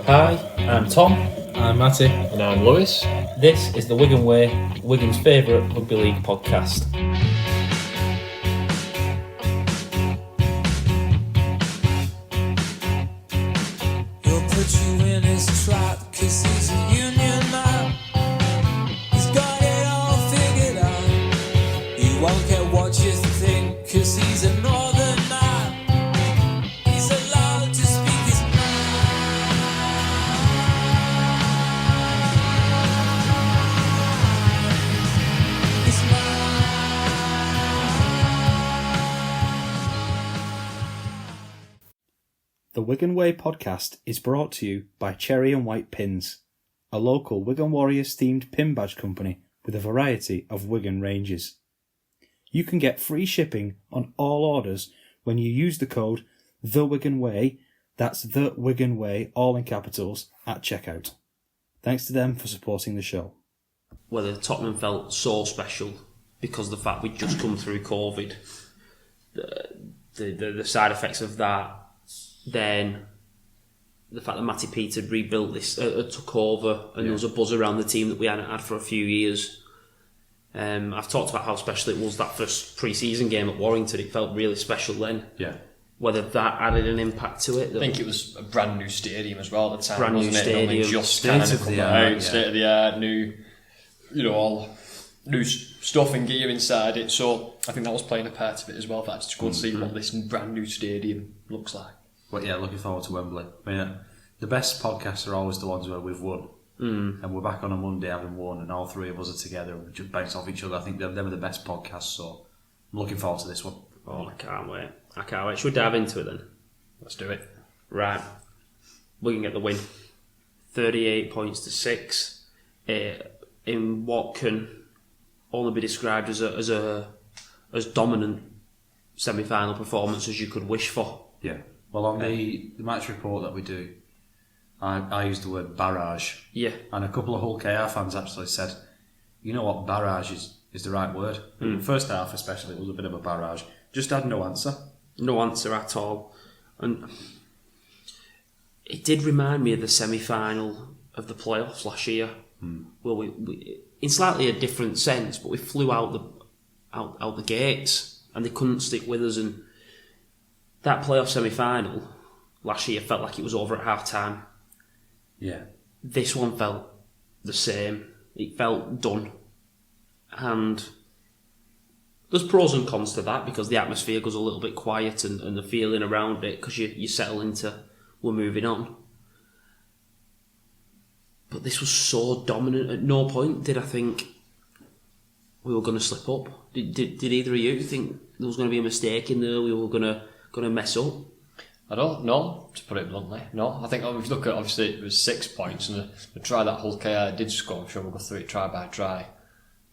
Hi, I'm Tom. I'm Matty. And I'm Lewis. This is the Wigan Way, Wigan's favourite rugby league podcast. He'll put you in his trap 'cause he's a union man. He's got it all figured out. He won't care what you think 'cause he's a northern man. He's allowed to speak his mind. His mind. The Wigan Way podcast is brought to you by Cherry and White Pins, a local Wigan Warriors themed pin badge company with a variety of Wigan ranges. You can get free shipping on all orders when you use the code THEWIGANWAY, that's The Wigan Way, all in capitals, at checkout. Thanks to them for supporting the show. Whether Tottenham felt so special because of the fact we'd just come through COVID, the side effects of that, then the fact that Matty Peter had rebuilt this, took over, and there was a buzz around the team that we hadn't had for a few years. I've talked about how special it was that first pre-season game at Warrington. It felt really special then. Yeah. Whether that added an impact to it. I think it was a brand new stadium as well at the time. Brand new wasn't it? stadium. Only just kind of come out, state of the art, new, all new stuff and gear inside it. So I think that was playing a part of it as well. That to go and see what this brand new stadium looks like. But yeah, looking forward to Wembley. I mean, the best podcasts are always the ones where we've won. And we're back on a Monday having won, and all three of us are together and we just bounce off each other. I think them are the best podcasts, so I'm looking forward to this one. Oh, I can't wait. Should we dive into it then? Let's do it. Right. We can get the win. 38 points to 6 in what can only be described as dominant semi-final performance as you could wish for. Yeah. Well, on the match report that we do, I used the word barrage. Yeah. And a couple of Hull KR fans actually said, you know what, barrage is the right word. First half especially, it was a bit of a barrage. Just had no answer. No answer at all. And it did remind me of the semi-final of the playoffs last year. Well, we in slightly a different sense, but we flew out the gates and they couldn't stick with us. And that playoff semi-final last year felt like it was over at half-time. Yeah. This one felt the same. It felt done. And there's pros and cons to that because the atmosphere goes a little bit quiet and the feeling around it because you settle into we're moving on. But this was so dominant. At no point did I think we were going to slip up. Did either of you think there was going to be a mistake in there? We were going to mess up? I don't know, to put it bluntly. No, I think if you look at, obviously it was 6 points and the try that Hull KR did score, I'm sure we'll go through it try by try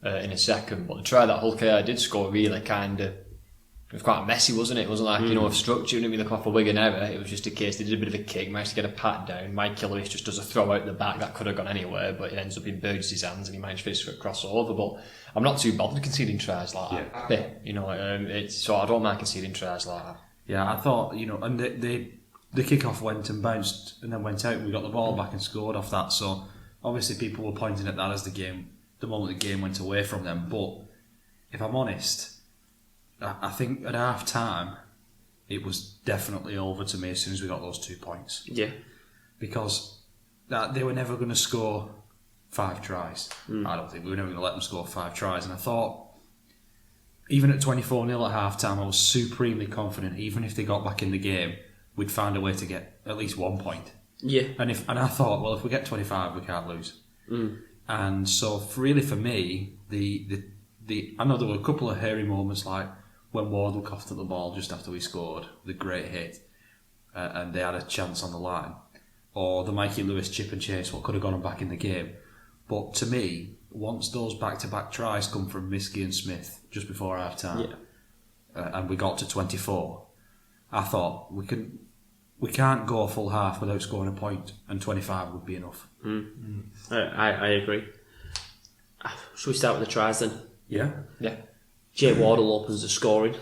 in a second, but the try that Hull KR did score really kind of, it was quite messy, wasn't it? It wasn't like, a structure, didn't really come off a Wigan error. It was just a case, they did a bit of a kick, managed to get a pat down. Mike Lewis just does a throw out the back that could have gone anywhere, but it ends up in Burgess' hands and he managed to finish for a crossover. But I'm not too bothered conceding tries like that. So I don't mind conceding tries like that. Yeah, I thought, and the kick-off went and bounced and then went out and we got the ball back and scored off that. So obviously people were pointing at that as the moment the game went away from them. But if I'm honest, I think at half-time it was definitely over to me as soon as we got those 2 points. Yeah. Because they were never going to score 5 tries. I don't think we were never going to let them score 5 tries. And I thought, even at 24-0 at half-time, I was supremely confident, even if they got back in the game, we'd find a way to get at least 1 point. Yeah. And I thought, well, if we get 25, we can't lose. And so, really, for me, I know there were a couple of hairy moments, like when Wardle coughed at the ball just after we scored, the great hit, and they had a chance on the line, or the Mikey Lewis chip and chase, what could have got them back in the game. But to me, once those back-to-back tries come from Miskey and Smith just before half-time, and we got to 24, I thought we can't go a full half without scoring a point, and 25 would be enough. I agree. Should we start with the tries then? Yeah. Jay Wardle opens the scoring.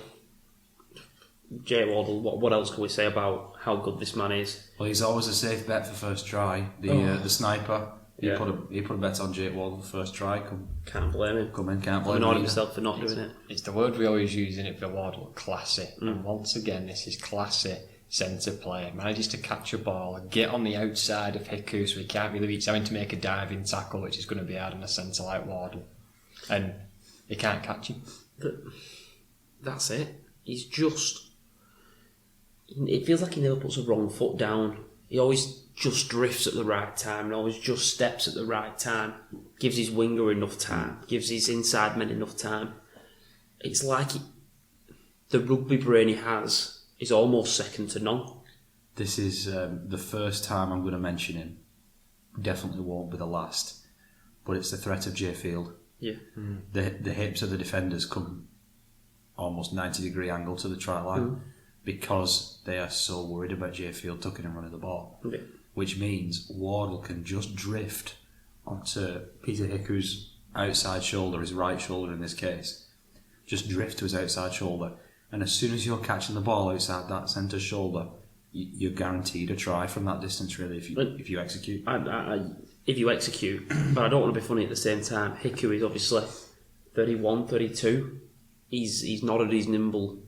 Jake Wardle, what else can we say about how good this man is? Well, he's always a safe bet for first try. The sniper, he Yeah. put a bet on Jake Wardle for first try. Can't blame him. Can't blame Annoyed him. himself for not doing it. It's the word we always use in it for Wardle, classy. And once again, this is classy centre play. Manages to catch a ball, get on the outside of Hiku so he can't really reach, having to make a diving tackle, which is going to be hard on a centre like Wardle. And he can't catch him. That's it. He's just... It feels like he never puts a wrong foot down. He always just drifts at the right time and always just steps at the right time. Gives his winger enough time. Gives his inside men enough time. It's like the rugby brain he has is almost second to none. This is the first time I'm going to mention him. Definitely won't be the last. But it's the threat of Jay Field. Yeah. The hips of the defenders come almost 90-degree angle to the try line because they are so worried about Jay Field tucking and running the ball. Yeah. Which means Wardle can just drift onto Peter Hiku's outside shoulder, his right shoulder in this case. Just drift to his outside shoulder. And as soon as you're catching the ball outside that centre shoulder, you're guaranteed a try from that distance, really, if you execute. If you execute, but I don't want to be funny at the same time. Hiku is obviously 31, 32. He's not at his nimble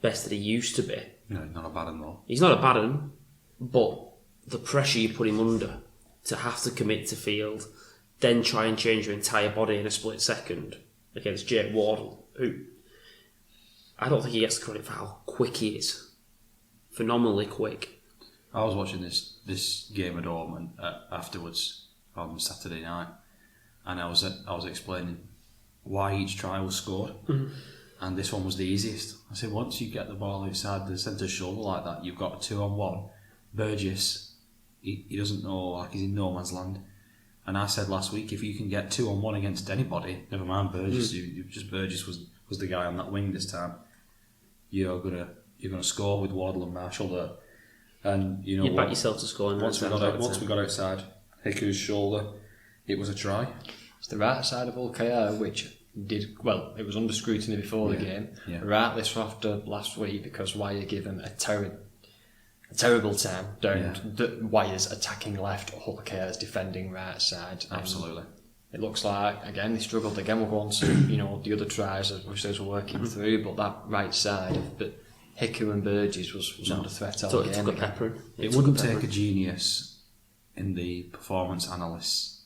best that he used to be. No, not a bad one though. He's not a bad one, but the pressure you put him under to have to commit to field, then try and change your entire body in a split second against Jake Wardle, who I don't think he gets the credit for how quick he is. Phenomenally quick. I was watching this game at home and afterwards on Saturday night, and I was explaining why each try was scored, and this one was the easiest. I said once you get the ball outside the centre shoulder like that, you've got a 2-on-1. Burgess, he doesn't know, like he's in no man's land. And I said last week, if you can get 2-on-1 against anybody, never mind Burgess, Burgess was the guy on that wing this time. You're gonna score with Wardle and Marshall there. And you know, You back yourself to score. once we got outside Hiku's shoulder, it was a try. It's the right side of OKR, which did well. It was under scrutiny before the game. Yeah. Right, this was after last week because Wire gave them a terrible time down. The Wire's attacking left, OKR's defending right side. Absolutely. It looks like again they struggled. Again, we'll go on to the other tries as we're working through, but that right side, but Hiku and Burgess was under threat all It game. took a pepper. It wouldn't take a genius in the performance analyst's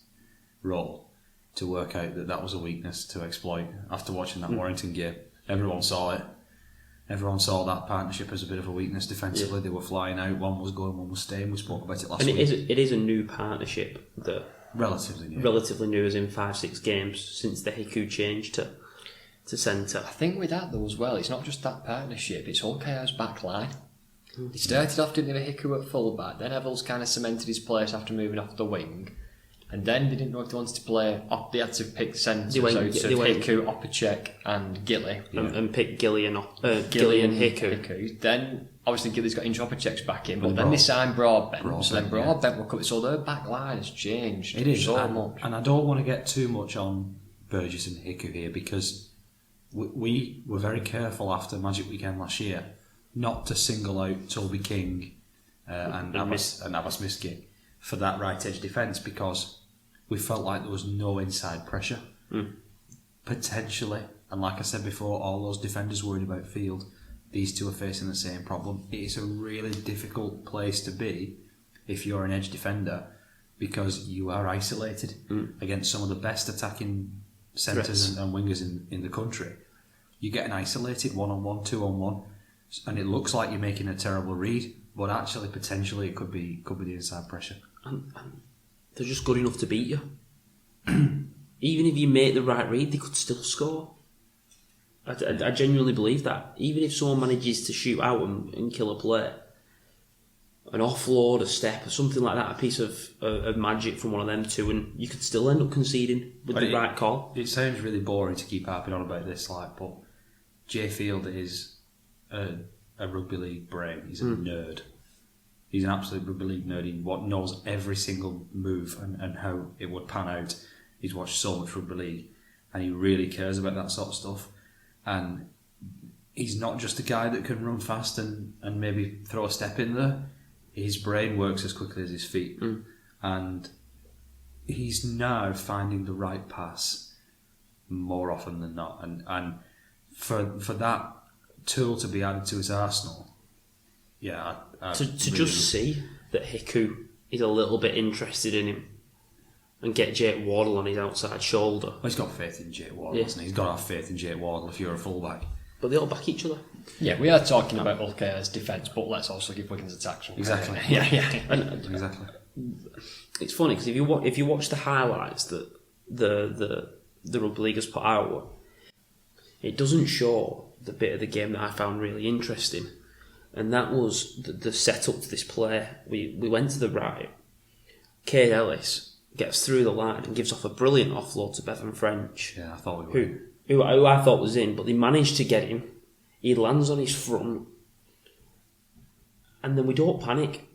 role to work out that was a weakness to exploit. After watching that Warrington game, everyone saw it. Everyone saw that partnership as a bit of a weakness defensively. Yeah. They were flying out, one was going, one was staying. We spoke about it last And week. it is a new partnership that Relatively new. as in 5-6 games since the Hiku change to centre. I think with that though as well, it's not just that partnership, it's OKR's back line. They started off, didn't they, with Hiku at full back, then Evans kind of cemented his place after moving off the wing, and then they didn't know if they wanted to play off, they had to pick centres out of Hiku, Opacek and Gilly. And pick Gilly and Hiku. Then obviously Gilly's got injured, Opacek's back in, but then they signed Broadbent, so then Broadbent will come, so their back line has changed so much. And I don't want to get too much on Burgess and Hiku here because we were very careful after Magic Weekend last year not to single out Toby King and Abbas Miski for that right edge defence because we felt like there was no inside pressure. Potentially, and like I said before, all those defenders worried about field, these two are facing the same problem. It is a really difficult place to be if you're an edge defender because you are isolated against some of the best attacking centres and wingers in the country. You get an isolated 1-on-1, 2-on-1, and it looks like you're making a terrible read, but actually potentially it could be the inside pressure. And they're just good enough to beat you. Even if you make the right read, they could still score. I genuinely believe that. Even if someone manages to shoot out and kill a play, an offload, a step, or something like that, a piece of magic from one of them two, and you could still end up conceding with the right call. It sounds really boring to keep harping on about this, but Jay Field is a rugby league brain. He's a nerd. He's an absolute rugby league nerd. He knows every single move and how it would pan out. He's watched so much rugby league, and he really cares about that sort of stuff. And he's not just a guy that can run fast and maybe throw a step in there. His brain works as quickly as his feet. And he's now finding the right pass more often than not. And for that tool to be added to his arsenal, to just see that Hiku is a little bit interested in him and get Jake Wardle on his outside shoulder. Well, he's got faith in Jake Wardle, hasn't he? He's got to have faith in Jake Wardle if you're a fullback. But they all back each other. Yeah, we are talking about Ulkea's defence, but let's also give Wigan's attack some credit. Exactly. Exactly. It's funny because if you watch the highlights that the rugby league has put out, it doesn't show the bit of the game that I found really interesting, and that was the setup to this play. We went to the right. Cade Ellis gets through the line and gives off a brilliant offload to Bevan French. Yeah, I thought we were. Who I thought was in, but they managed to get him. He lands on his front, and then we don't panic.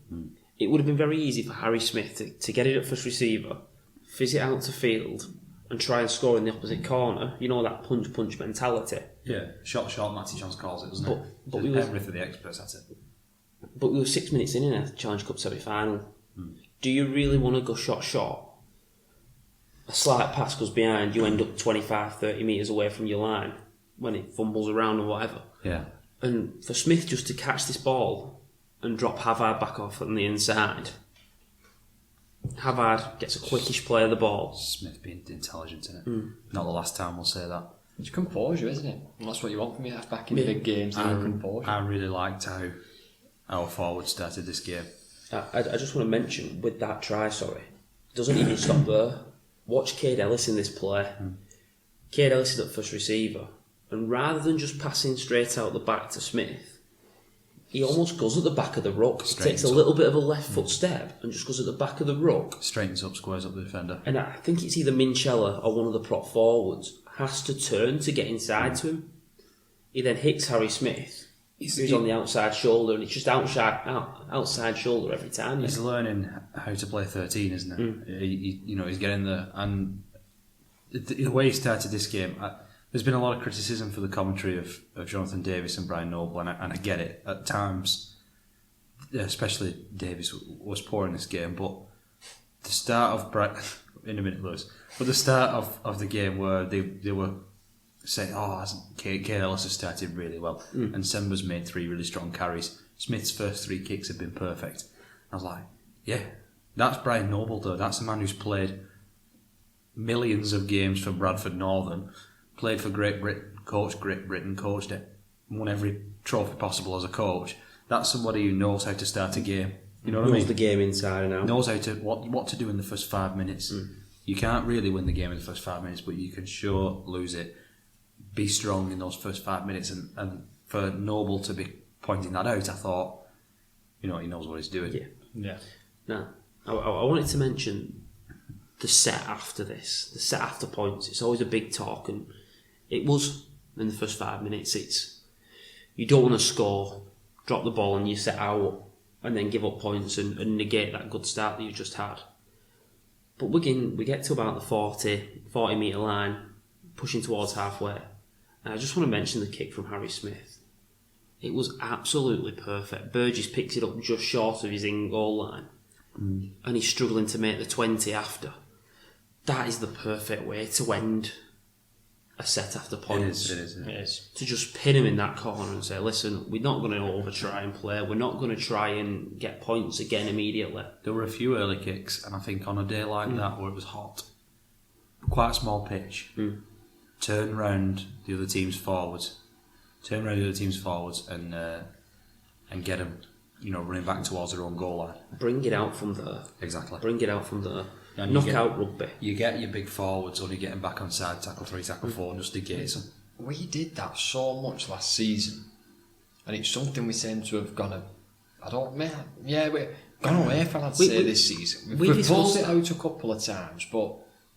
It would have been very easy for Harry Smith to get it at first receiver, fizz it out to field, and try and score in the opposite corner. You know, that punch mentality. Yeah, shot, Matty Johns calls it, doesn't it? But we were everything the experts at it. But we were 6 minutes in a Challenge Cup semi-final. Do you really want to go shot? A slight pass goes behind, you end up 25, 30 metres away from your line when it fumbles around or whatever. Yeah. And for Smith just to catch this ball and drop Havard back off on the inside. Havard gets a quickish play of the ball. Smith being intelligent in it. Not the last time we'll say that. It's composure, isn't it? And that's what you want from your half-back in big games. Composure. I really liked how our forward started this game. I just want to mention, with that try, doesn't even stop there. Watch Cade Ellis in this play. Cade Ellis is at first receiver, and rather than just passing straight out the back to Smith, he almost goes at the back of the ruck. He takes a little bit of a left foot step and just goes at the back of the ruck. Straightens up, squares up the defender. And I think it's either Minchella or one of the prop forwards has to turn to get inside to him. He then hits Harry Smith, who's on the outside shoulder, and it's just outside shoulder every time. He's learning how to play 13, isn't he? He's getting there. And the way he started this game, there's been a lot of criticism for the commentary of Jonathan Davis and Brian Noble, and I get it. At times, especially Davis was poor in this game, but the start of in a minute, Lewis. But the start of the game where they were saying, Cade Ellis has started really well, and Semba's made 3 really strong carries. Smith's first 3 kicks have been perfect. I was like, yeah, that's Brian Noble though. That's a man who's played millions of games for Bradford Northern, played for Great Britain, coached Great Britain, coached it, won every trophy possible as a coach. That's somebody who knows how to start a game. You know what I mean? Knows the game inside and out. Knows how to what to do in the first 5 minutes. You can't really win the game in the first 5 minutes, but you can sure lose it. Be strong in those first 5 minutes, and for Noble to be pointing that out, I thought, he knows what he's doing. Yeah. Now, I wanted to mention the set after this, the set after points. It's always a big talk, and it was in the first 5 minutes. It's you don't want to score, drop the ball, and you set out, and then give up points and negate that good start that you just had. But Wigan, we get to about the 40 metre line, pushing towards halfway. And I just want to mention the kick from Harry Smith. It was absolutely perfect. Burgess picks it up just short of his in-goal line. And he's struggling to make the 20 after. That is the perfect way to end a set after points. It is. To just pin him in that corner and say, listen, we're not going to over-try and play. We're not going to try and get points again immediately. There were a few early kicks, and I think on a day like that where it was hot, quite a small pitch, turn round the other team's forwards, and get them, running back towards their own goal line. Bring it out from there. Exactly. Bring it out from there. And Knockout rugby. You get your big forwards only getting back on side, tackle 3, tackle 4, and just negate them. We did that so much last season, and it's something we seem to have gone we've gone away from, I'd say, this season. We've pulled it out a couple of times, but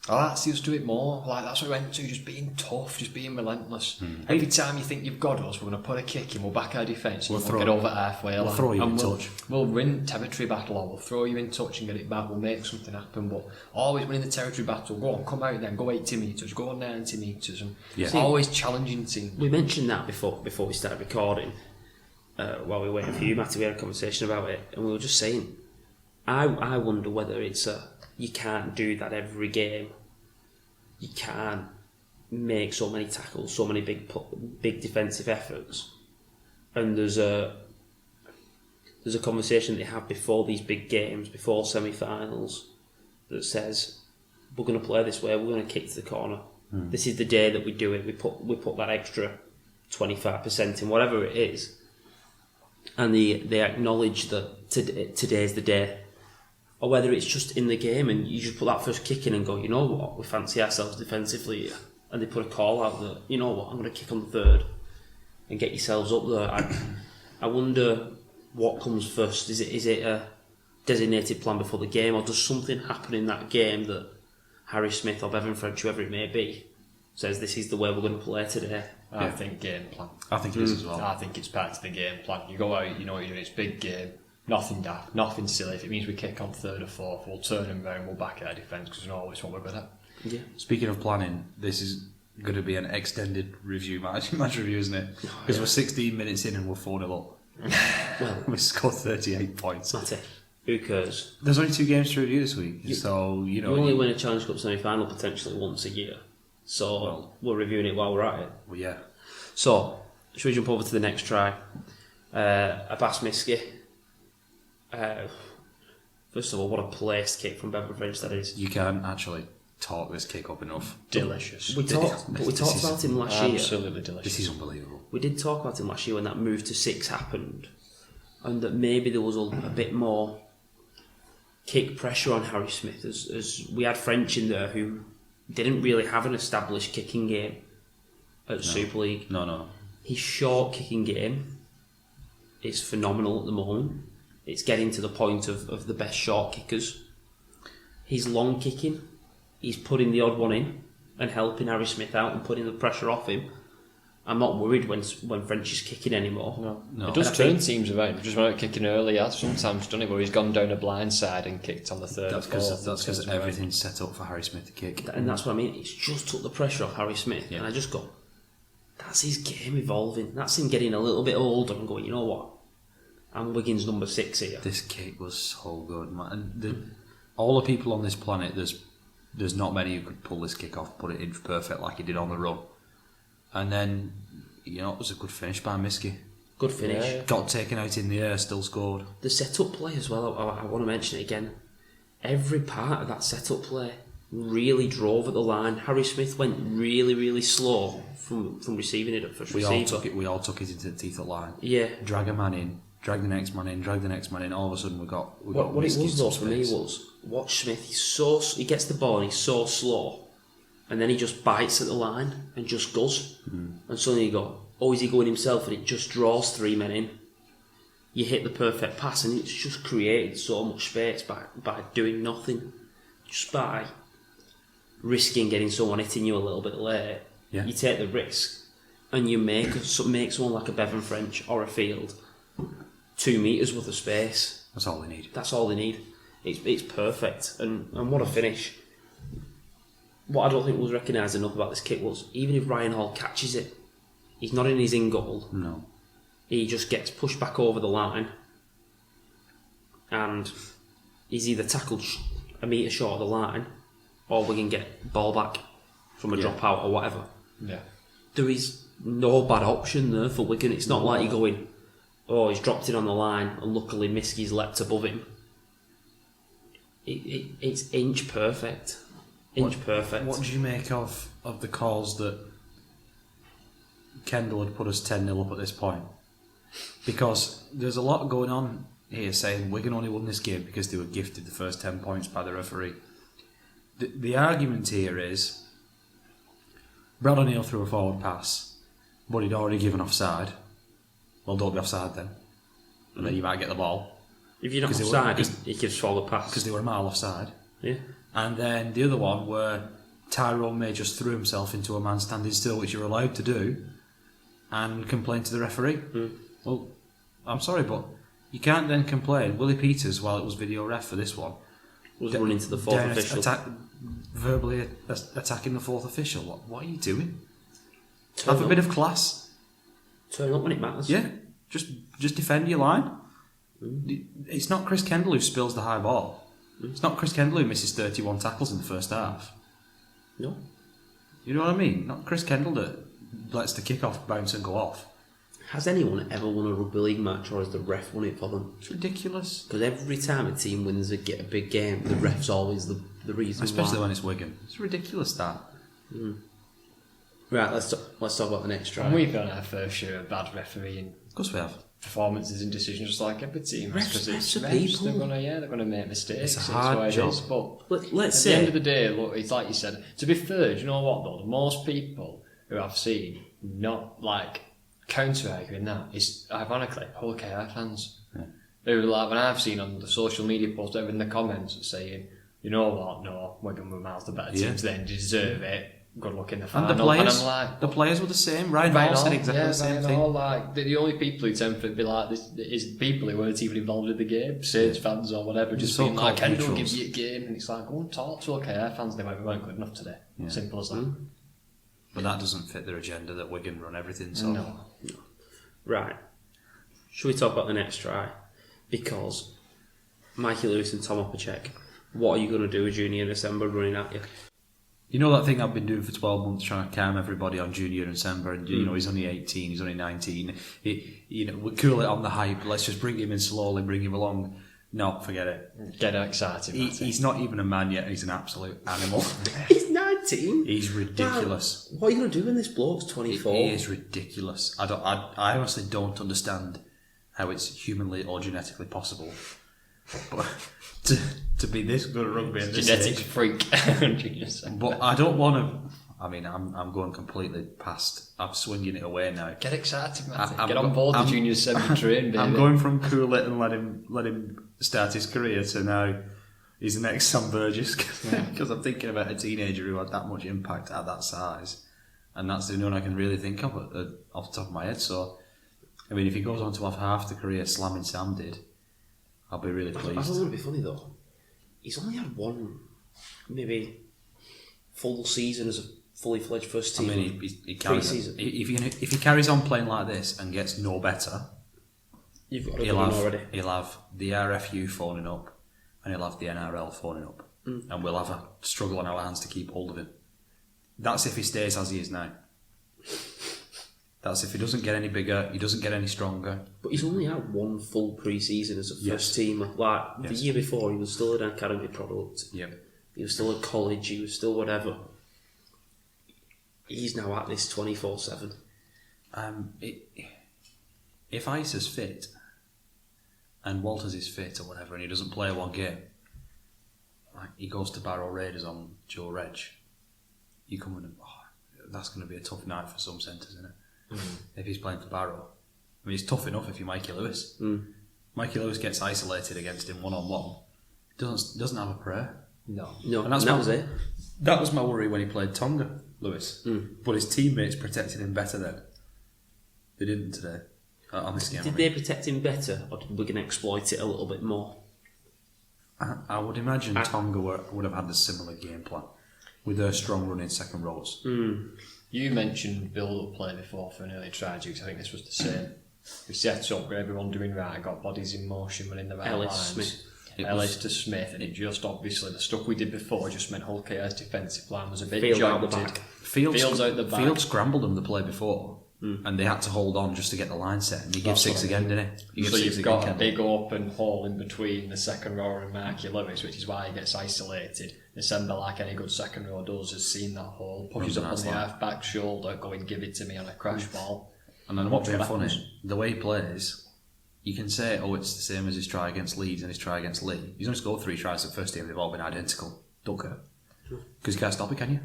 I like to see us do it more. Like that's what we went to, just being tough, just being relentless. Every time you think you've got us, we're going to put a kick in, we'll back our defence, we'll get over halfway. We'll throw you in touch. We'll win territory battle, or we'll throw you in touch and get it back. We'll make something happen. But always winning the territory battle. Go on, come out then. Go 80 metres. Go 90 metres. And always challenging teams. We mentioned that before we started recording. While we were waiting for you, Matty, we had a conversation about it, and we were just saying, I wonder whether it's you can't do that every game. You can't make so many tackles, so many big defensive efforts, and there's a conversation they have before these big games, before semi-finals, that says we're going to play this way, we're going to kick to the corner. This is the day that we do it. We put that extra 25% in, whatever it is, and they acknowledge that today's the day. Or whether it's just in the game and you just put that first kick in and go, you know what, we fancy ourselves defensively, and they put a call out that, you know what, I'm going to kick on the third and get yourselves up there. I wonder what comes first. Is it a designated plan before the game, or does something happen in that game that Harry Smith or Bevan French, whoever it may be, says this is the way we're going to play today? I think game plan. I think it is as well. I think it's part of the game plan. You go out, you know what you're doing, it's big game. Nothing daft, nothing silly. If it means we kick on third or fourth, we'll turn them round, we'll back our defence because we know it's what we're good at. Yeah. Speaking of planning, this is going to be an extended match review, isn't it? Because we're 16 minutes in and we're 4-0 up. Well, we scored 38 points. That's it. Who cares? There's only 2 games to review this week, so you know. You only win a Challenge Cup semi-final potentially once a year, so we're reviewing it while we're at it. Well, yeah. So, should we jump over to the next try? Abbas Miski. First of all, what a placed kick from Bevan French that is. You can't actually talk this kick up enough. Delicious. We talked about him last year. Absolutely delicious. This is unbelievable. We did talk about him last year when that move to 6 happened, and that maybe there was a bit more kick pressure on Harry Smith, as we had French in there who didn't really have an established kicking game at Super League. No. His short kicking game is phenomenal at the moment. It's getting to the point of the best short kickers. His long kicking, he's putting the odd one in and helping Harry Smith out and putting the pressure off him. I'm not worried when French is kicking anymore. No. It does turn teams around. Just when out kicking early, he has sometimes done it where he's gone down a blind side and kicked on the third. That's because everything's set up for Harry Smith to kick. And that's what I mean. It's just took the pressure off Harry Smith. Yeah. And I just go, that's his game evolving. That's him getting a little bit older and going, you know what? I'm Wigan's number 6 here. This kick was so good, man. And all the people on this planet, there's not many who could pull this kick off, put it in perfect like he did on the run. And then, you know, it was a good finish by Miski. Good finish. Yeah. Got taken out in the air, still scored. The set-up play as well, I want to mention it again. Every part of that set-up play really drove at the line. Harry Smith went really, really slow from receiving it at first. We all took it into the teeth of the line. Yeah. Drag a man in. Drag the next man in, drag the next man in. All of a sudden, we got. What it was though for me was watch Smith. He gets the ball and he's so slow, and then he just bites at the line and just goes. And suddenly you go, oh, is he going himself? And it just draws 3 men in. You hit the perfect pass, and it's just created so much space by doing nothing, just by risking getting someone hitting you a little bit late. Yeah. You take the risk, and you make someone like a Bevan French or a Field 2 metres worth of space. That's all they need. That's all they need. It's perfect, and what a finish. What I don't think was recognised enough about this kick was, even if Ryan Hall catches it, he's not in his in goal. No. He just gets pushed back over the line, and he's either tackled a metre short of the line, or we can get ball back from a drop out or whatever. Yeah. There is no bad option there for Wigan. It's not like you're going, oh, he's dropped it on the line and luckily Miski's leapt above him. It's inch perfect. Perfect. What did you make of the calls that Kendall had put us 10-0 up at this point? Because there's a lot going on here saying Wigan only won this game because they were gifted the first 10 points by the referee. The argument here is Brad O'Neill threw a forward pass, but he'd already given offside. Well, don't be offside then. And then you might get the ball. If you're not offside, he could just follow the pass. Because they were a mile offside. Yeah. And then the other one where Tyrone May just threw himself into a man standing still, which you're allowed to do, and complained to the referee. Well, I'm sorry, but you can't then complain. Willie Peters, while it was video ref for this one, was running to the fourth official. Verbally attacking the fourth official. What are you doing? Have a bit of class. Turn up when it matters. Yeah, just defend your line. It's not Chris Kendall who spills the high ball. It's not Chris Kendall who misses 31 tackles in the first half. No. You know what I mean? Not Chris Kendall that lets the kick-off bounce and go off. Has anyone ever won a rugby league match, or has the ref won it for them? It's ridiculous. Because every time a team wins a big game, the ref's always the reason Especially why. when it's Wigan. It's ridiculous, that. Right, let's talk about the next try. And we've got our fair share of bad refereeing Of course we have. performances and decisions, just like every team. Refs Because are it's people. they're gonna make mistakes. It's a hard what it job. is, but Let's at the end say of the day, look, it's like you said. To be fair, do you know what though? Most people who I've seen not like counter-arguing that is ironically Hull KR fans. Who like when I've seen on the social media posts over in the comments saying, you know what, no, Wigan were miles the better teams, they deserve it. Good luck in the final. And the players, I'm like, the players were the same. Ryan Hall said exactly the same thing. Like the only people who tend to be like this is people who weren't even involved in the game, Saints fans or whatever, just being like, "Can you give you a game?" And it's like, go and talk to OKR fans. They might be weren't good enough today. Simple as that. But that doesn't fit their agenda that Wigan run everything. So No. right. Should we talk about the next try? Because Mikey Lewis and Tom Opacek, what are you going to do with Junior December running at you? you know that thing I've been doing for 12 months, trying to calm everybody on Junior and Sember, and you know he's only 18, he's only 19. We cool it on the hype. Let's just bring him in slowly, bring him along. No, forget it. Get excited. He's not even a man yet, and he's an absolute animal. He's 19. He's ridiculous. What are you going to do when this bloke's 24? He is ridiculous. I honestly don't understand how it's humanly or genetically possible. But to be this good at rugby at this genetic age. freak. But I don't want to. I mean, I'm going completely past. I'm swinging it away now. Get excited, man. I'm Get on board the junior 7 train, baby. I'm going from cool it and let him start his career to now he's the next Sam Burgess, because I'm thinking about a teenager who had that much impact at that size, and that's the only one I can really think of off the top of my head. So, I mean, if he goes on to have half the career slamming Sam did, I'll be really pleased. I thought it would be funny though. He's only had one, maybe, full season as a fully fledged first team. I mean, he carries if he carries on playing like this and gets no better, You've got a good one already. he'll have the RFU phoning up, and he'll have the NRL phoning up, and we'll have a struggle on our hands to keep hold of him. That's if he stays as he is now. That's if he doesn't get any bigger, he doesn't get any stronger. But he's only had one full pre-season as a first teamer. Like, the year before, he was still an academy product. Yep. He was still at college, he was still whatever. He's now at this 24/7. If Ice is fit, and Walters is fit or whatever, and he doesn't play one game, like he goes to Barrow Raiders on Joe Reg, you come in and that's going to be a tough night for some centres, isn't it? If he's playing for Barrow. I mean, it's tough enough if you're Mikey Lewis. Mikey Lewis gets isolated against him one-on-one. Doesn't have a prayer. No. And that was it. That was my worry when he played Tonga, Lewis. But his teammates protected him better then. They didn't today. On this game, Did they protect him better, or did Wigan exploit it a little bit more? I would imagine Tonga would have had a similar game plan with their strong running second rows. You mentioned build-up play before for an early try, Dukes. I think this was the same. We set up, got everyone doing right, got bodies in motion, running the right lines. Ellis to Smith, and it just obviously the stuff we did before just meant Hull KR's defensive line was a bit Field out the jointed. back. Fields out the back. Field scrambled them the play before, and they had to hold on just to get the line set. And he gives six again, didn't he? So you've got a big open hole in between the second row and Marky Lewis, which is why he gets isolated. December, like any good second row does, has seen that hole, pushes up on the half-back shoulder, go and give it to me on a crash ball. And then what's been funny, the way he plays, you can say, it's the same as his try against Leeds and his try against Lee. He's only scored 3 tries at first team, they've all been identical. Don't care. Because you can't stop it, can you?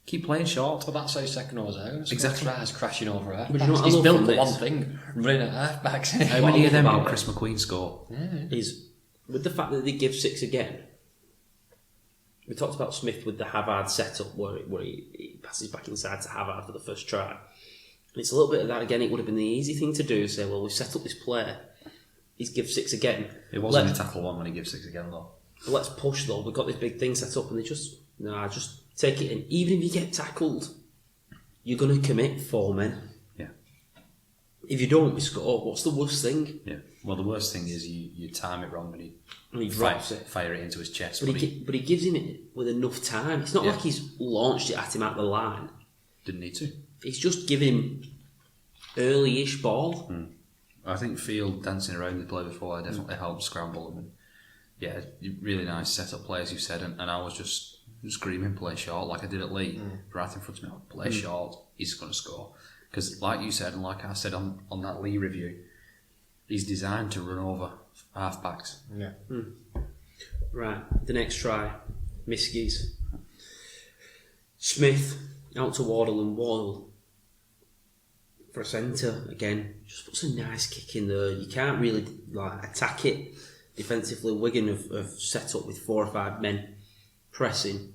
Keep playing short. But that's how second rows are. Exactly. Tries crashing over half. But you know what I He's love built from for this? one thing, running at half-backs. How many of them did Chris McQueen score? Is with the fact that they give 6 again, we talked about Smith with the Havard setup where he passes back inside to Havard for the first try. And it's a little bit of that again. It would have been the easy thing to do, say, well, we set up this player, he's give 6 again. It wasn't a tackle one when he gives 6 again, though. Let's push, though. We've got this big thing set up, and they just take it in. Even if you get tackled, you're going to commit 4 men. Yeah. If you don't, we score. What's the worst thing? Yeah. Well, the worst thing is you time it wrong and he drops it. Fire it into his chest. But he gives him it with enough time. It's not like he's launched it at him at the line. Didn't need to. He's just giving him early-ish ball. I think Field dancing around the play before definitely helped scramble him. And yeah, really nice set-up play, as you said. And I was just screaming, play short, like I did at Lee, right in front of me. Play short, he's going to score. Because like you said, and like I said on that Lee review, he's designed to run over half-backs. Yeah. Right, the next try, Miskies. Smith out to Wardle, and Wardle for a centre again. Just puts a nice kick in there. You can't really attack it defensively. Wigan have set up with 4 or 5 men pressing,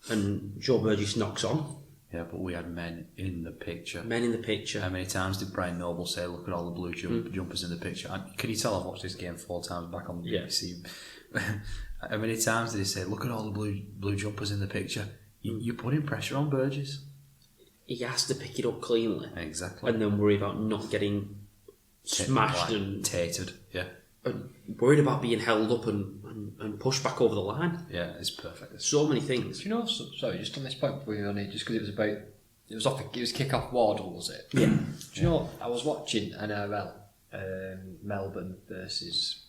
and Joe Burgess knocks on. Yeah, but we had men in the picture. Men in the picture. How many times did Brian Noble say, look at all the blue jumpers in the picture? Can you tell I've watched this game 4 times back on the BBC? How many times did he say, look at all the blue jumpers in the picture? You're putting pressure on Burgess. He has to pick it up cleanly. Exactly. And then worry about not getting smashed and tatered. Yeah. And worried about being held up and pushed back over the line. Yeah, it's perfect. So many things. Do you know? Sorry, just on this point before you on it, just because it was kick off Wardle, was it? Yeah. Do you know? I was watching NRL Melbourne versus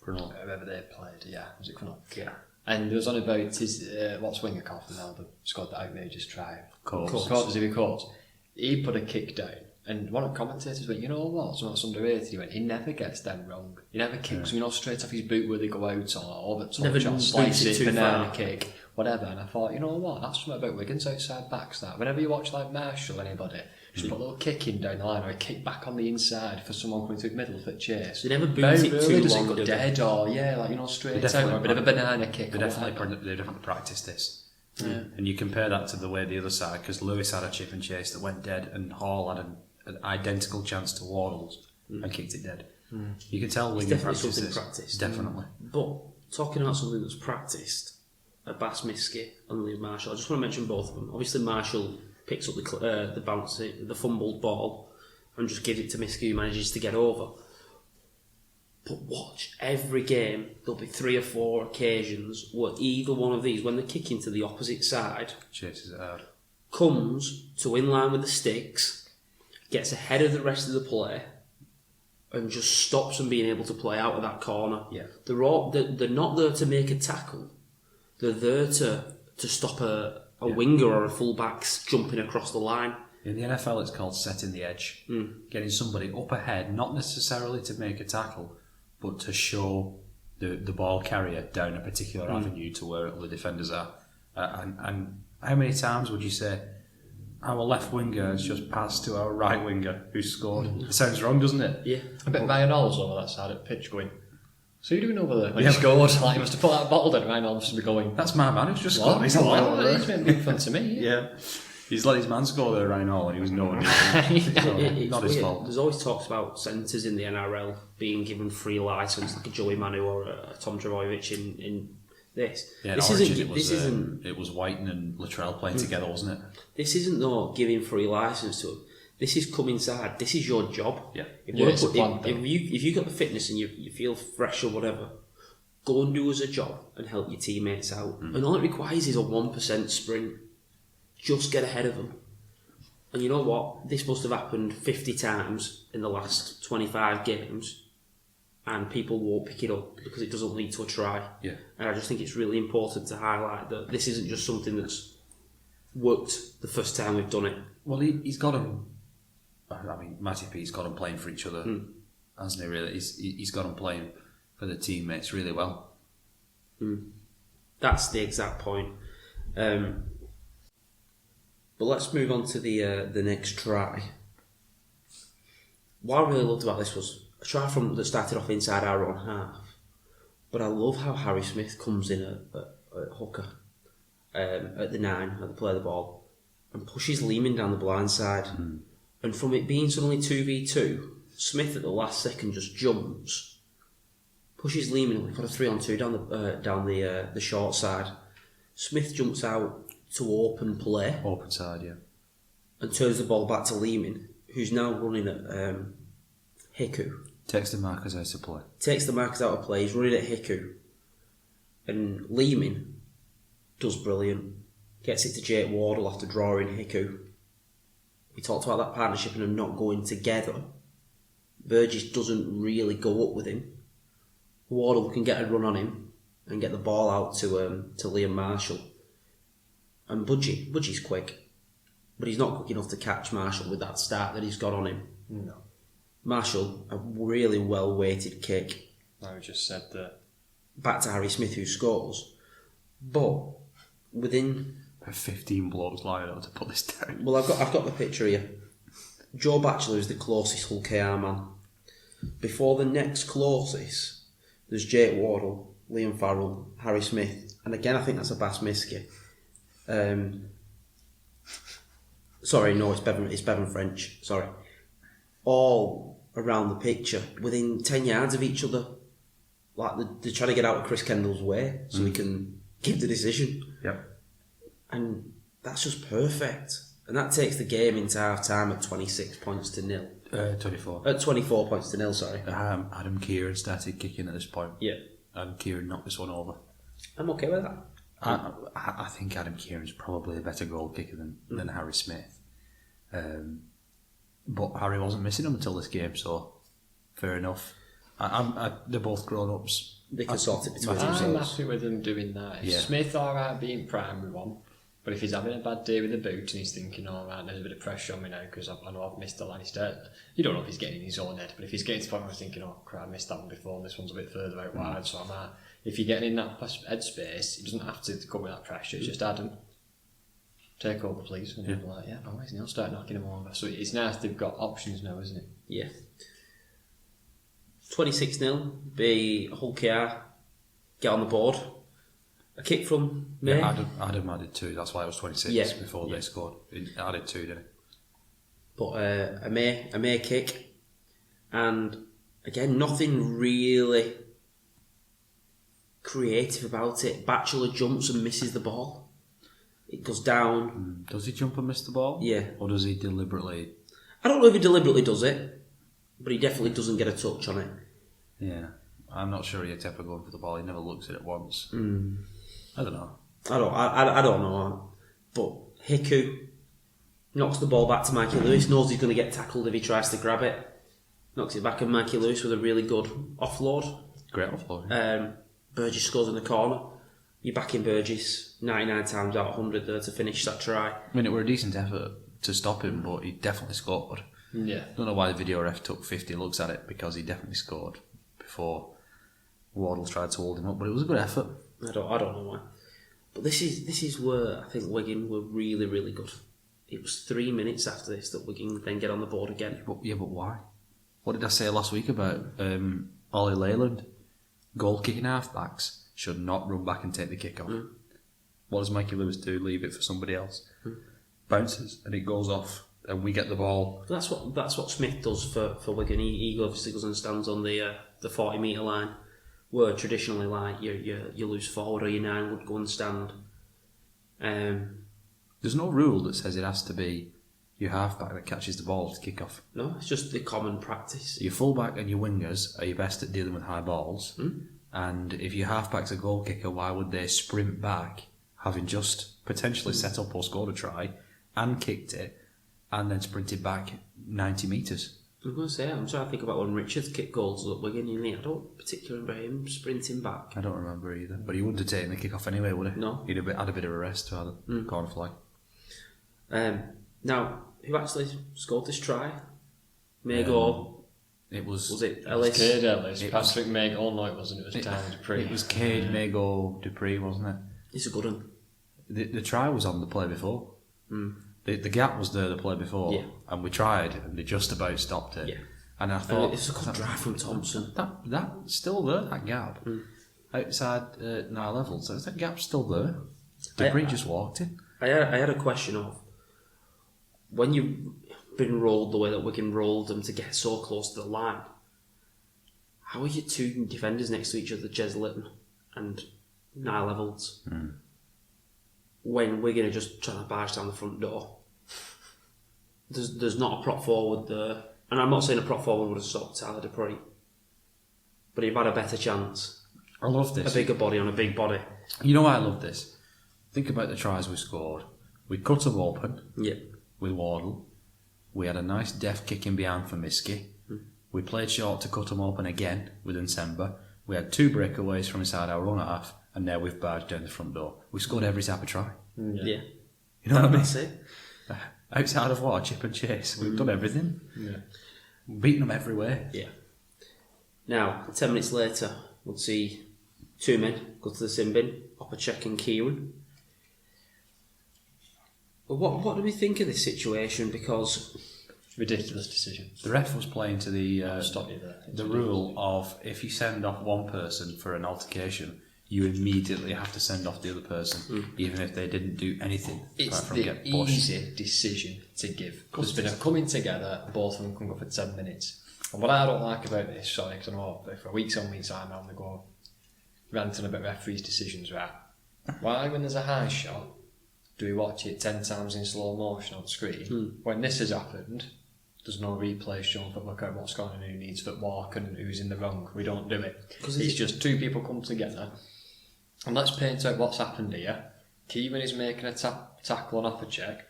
whoever they played. Yeah, was it Cronulla? Yeah. And there was on about his what's winger called for Melbourne scored that outrageous try. Courts. He put a kick down. And one of the commentators went, you know what, someone's underrated. He went, he never gets them wrong. He never kicks them, straight off his boot where they go out or never slice it, banana far. kick, whatever. And I thought, you know what, that's something about Wigan's outside backs that. Whenever you watch like Marshall, anybody, just put a little kick in down the line or a kick back on the inside for someone coming through the middle for a chase. They never boot it too does long. It go dead or, straight out or a bit of a banana kick. They definitely practiced this. Yeah. And you compare that to the way the other side, because Lewis had a chip and chase that went dead and Hall had an identical chance to Wardle's and kicked it dead. You can tell Wigan practiced this. Practiced. Definitely. But talking about something that's practiced, Abbas Miski and Liam Marshall, I just want to mention both of them. Obviously Marshall picks up the bounce, the fumbled ball and just gives it to Miski, who manages to get over. But watch every game, there'll be 3 or 4 occasions where either one of these, when they're kicking to the opposite side, chases it out, comes to in line with the sticks, gets ahead of the rest of the play, and just stops them being able to play out of that corner. Yeah. They're not there to make a tackle. They're there to stop a winger or a fullback's jumping across the line. In the NFL, it's called setting the edge. Getting somebody up ahead, not necessarily to make a tackle, but to show the ball carrier down a particular avenue to where the defenders are. And how many times would you say, our left winger has just passed to our right winger who scored? It sounds wrong, doesn't it? Yeah. I bet Ryan Hall's over that side of the pitch going, so you're doing over there? When he scored, like, he must have put that bottle down. Ryan Hall must be going, that's my man who's just scored. He's been big fun to me. Yeah. He's let his man score there, Ryan Hall, and he was nowhere near him. Not his fault. There's always talks about centres in the NRL being given free licence, like a Joey Manu or a Tom Trbojevic in this. Yeah, this isn't. It was Whiten and Latrell playing together, wasn't it? This isn't though giving free licence to him. This is come inside. This is your job. Yeah. If you got the fitness and you feel fresh or whatever, go and do as a job and help your teammates out. And all it requires is a 1% sprint. Just get ahead of them. And you know what? This must have happened 50 times in the last 25 games, and people won't pick it up because it doesn't lead to a try. Yeah. And I just think it's really important to highlight that this isn't just something that's worked the first time we've done it. Well, he's got them. I mean, Matty P's got them playing for each other, hasn't he? Really, he's got them playing for the teammates really well. That's the exact point. But let's move on to the next try. What I really loved about this was a try that started off inside our own half. But I love how Harry Smith comes in at at hooker, at the 9, at the play of the ball, and pushes Lehman down the blind side. And from it being suddenly 2v2, Smith at the last second just jumps, pushes Lehman, we've got a 3-on-2 down the short side. Smith jumps out to open play. Open side, yeah. And turns the ball back to Lehman, who's now running at Hiku. Takes the markers out of play. Takes the markers out of play, he's running at Hiku. And Lehman does brilliant. Gets it to Jake Wardle after drawing Hiku. We talked about that partnership and them not going together. Burgess doesn't really go up with him. Wardle can get a run on him and get the ball out to Liam Marshall. And Budgie's quick, but he's not quick enough to catch Marshall with that start that he's got on him. No. Marshall, a really well weighted kick. I just said that. Back to Harry Smith who scores. But within 15 blokes lying out to put this down. Well, I've got the picture here. Joe Batchelor is the closest Hull KR man. Before the next closest, there's Jake Wardle, Liam Farrell, Harry Smith, and again I think that's a Bas Miski. Sorry, no, it's Bevan French. Sorry, all around the picture, within 10 yards of each other. Like they're trying to get out of Chris Kendall's way so he can give the decision. Yep. And that's just perfect. And that takes the game into half time at 26 points to nil. 24. At 24 points to nil, sorry. Adam Kieran started kicking at this point. Yeah. And Kieran knocked this one over. I'm okay with that. I think Adam Kieran's probably a better goal kicker than Harry Smith. But Harry wasn't missing him until this game, so fair enough. They're both grown-ups. They can sort it between I'm themselves. happy with them doing that. If Yeah. Smith, alright, being primary one, but if he's having a bad day with the boot and he's thinking, alright, there's a bit of pressure on me now because I know I've missed the line, you don't know if he's getting in his own head, but if he's getting to the point where he's thinking, oh crap, I missed that one before and this one's a bit further out wide, so I'm at. If you're getting in that headspace, he doesn't have to come with that pressure, it's just Adam, take over please, and you're like, yeah, no worries, and he'll start knocking him over. So it's nice they've got options now, isn't it? Yeah. 26-0, be Hull KR, get on the board. A kick from May. Yeah, Adam added 2, that's why it was 26 before they scored. He added 2, didn't he? But a May kick. And again, nothing really creative about it. Batchelor jumps and misses the ball. It goes down. Does he jump and miss the ball? Yeah. Or does he deliberately? I don't know if he deliberately does it, but he definitely doesn't get a touch on it. Yeah. I'm not sure he'd ever going for the ball. He never looks at it once. I don't know. I don't know. But Hiku knocks the ball back to Mikey Lewis, knows he's going to get tackled if he tries to grab it. Knocks it back at Mikey Lewis with a really good offload. Great offload. Burgess scores in the corner. You're backing Burgess 99 times out of 100 there to finish that try. I mean, it were a decent effort to stop him, but he definitely scored. Yeah. Don't know why the video ref took 50 looks at it, because he definitely scored before Wardle tried to hold him up, but it was a good effort. I don't know why. But this is where I think Wigan were really, really good. It was 3 minutes after this that Wigan then get on the board again. But why? What did I say last week about Ollie Leyland? Goal kicking halfbacks should not run back and take the kick off. What does Mikey Lewis do? Leave it for somebody else. Bounces and it goes off, and we get the ball. That's what Smith does for Wigan. He obviously goes and stands on the 40 metre line, where traditionally like your loose forward or your 9 would go and stand. There's no rule that says it has to be your halfback that catches the ball to kick off. No, it's just the common practice. Your fullback and your wingers are your best at dealing with high balls. And if your halfback's a goal kicker, why would they sprint back, having just potentially set up or scored a try and kicked it, and then sprinted back 90 metres? I'm going to say, I'm trying to think about when Richards kicked goals at Wigan. I don't particularly remember him sprinting back. I don't remember either, but he wouldn't have taken the kick off anyway, would he? No. He'd have had a bit of a rest to have the corner flag. Now, who actually scored this try? Mago. It was it Ellis? Cade Ellis, Patrick Meg. Oh no, it wasn't. It was Tyler Dupree. It was Cade, Mago, Dupree, wasn't it? It's a good one. The try was on the play before. The gap was there the play before, and we tried, and they just about stopped it. Yeah. And I thought it's a good drive from Thompson. That's still there, that gap. outside Nile Level. So that gap's still there. Debris just walked in. I had a question of when you've been rolled the way that Wigan rolled them to get so close to the line. How are your two defenders next to each other, Jez Litton and Nile Levels, when Wigan are just trying to barge down the front door? There's not a prop forward there, and I'm not saying a prop forward would have stopped Tyler Dupree, but he'd had a better chance. I love this. A bigger body on a big body. You know why I love this? Think about the tries we scored. We cut them open with Wardle. We had a nice deft kick in behind for Miski. We played short to cut them open again with Nsemba. We had 2 breakaways from inside our own half, and now we've barged down the front door. We scored every type of try. Yeah. You know what I mean? That's it. Outside of what? Chip and chase. We've done everything. Yeah. Beaten them everywhere. Yeah. Now, 10 minutes later, we'll see 2 men go to the sin bin, Opacek and Kieran. What do we think of this situation? Because ridiculous decision. The ref was playing to the stop you there. The rule of if you send off one person for an altercation, you immediately have to send off the other person, even if they didn't do anything. It's the easy decision to give. There's been a coming together, both of them can go for 10 minutes. And what I don't like about this, sorry, because I know for weeks on weeks I'm having to go ranting about referees' decisions, right? Why, when there's a high shot, do we watch it 10 times in slow motion on screen? When this has happened, there's no replay shown for look at what's going on, who needs footwork and who's in the wrong. We don't do it. It's just 2 people come together. And let's paint out what's happened here. Kieran is making a tackle on Opacek.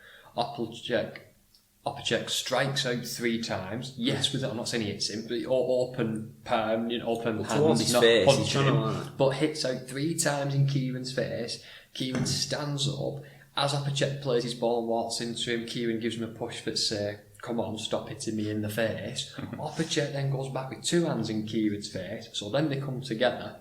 Opacek strikes out 3 times. Yes, with it, I'm not saying he hits him, but open palm, open hands, not face, punching him, but hits out 3 times in Kieran's face. Kieran stands up. As Opacek plays his ball and walks into him, Kieran gives him a push that say, come on, stop hitting me in the face. Opacek then goes back with 2 hands in Kieran's face, so then they come together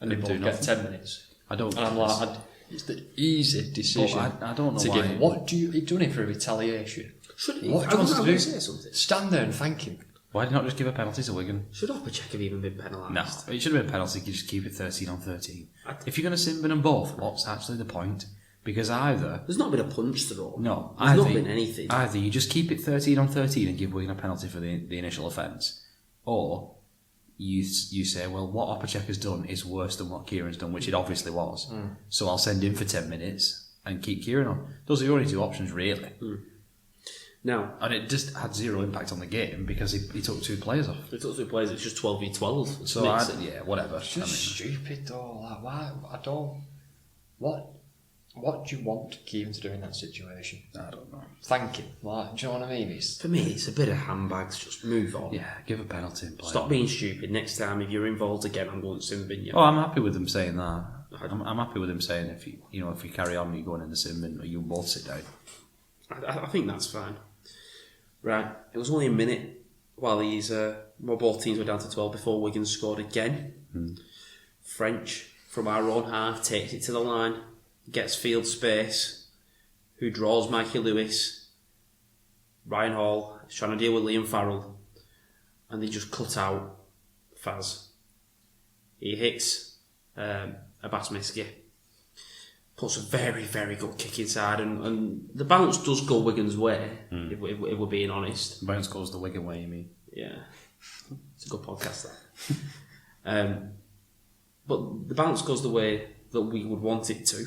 and they both get 10 minutes. And I'm like, it's the easy decision I don't know to why. give. What do you? He's done it for a retaliation. Should he? What do you want to do? Say something. Stand there and thank him. Why did you not just give a penalty to Wigan? Should Opacek have even been penalised? No, it should have been a penalty. You just keep it 13 on 13. If you're going to sin bin them both, what's actually the point? Because either there's not been a punch thrown. No, there's not been anything. Either you just keep it 13 on 13 and give Wigan a penalty for the initial offence, or you say, well, what Opacek has done is worse than what Kieran's done, which it obviously was. So I'll send him for 10 minutes and keep Kieran on. Those are the only 2 options, really. Now, and it just had 0 impact on the game because he took 2 players off. He took 2 players. It's just 12v12. So whatever. It's just stupid though. Like, why? I don't. What do you want Kieran to do in that situation? I don't know. Thank him. Like, do you know what I mean? For me, it's a bit of handbags. Just move on. Yeah, give a penalty and play. Stop being stupid. Next time, if you're involved again, I'm going to sin bin you. Oh, I'm happy with them saying that. I'm happy with him saying if you carry on, you're going in the sin bin, or you both sit down. I think that's fine. Right, it was only a minute while both teams were down to 12 before Wigan scored again. French from our own half takes it to the line, gets field space, who draws Mikey Lewis. Ryan Hall is trying to deal with Liam Farrell, and they just cut out Faz. He hits Abbas Miski, puts a very, very good kick inside, and the bounce does go Wigan's way, if we're being honest. The bounce goes the Wigan way, you mean? Yeah. It's a good podcast, that. But the bounce goes the way that we would want it to.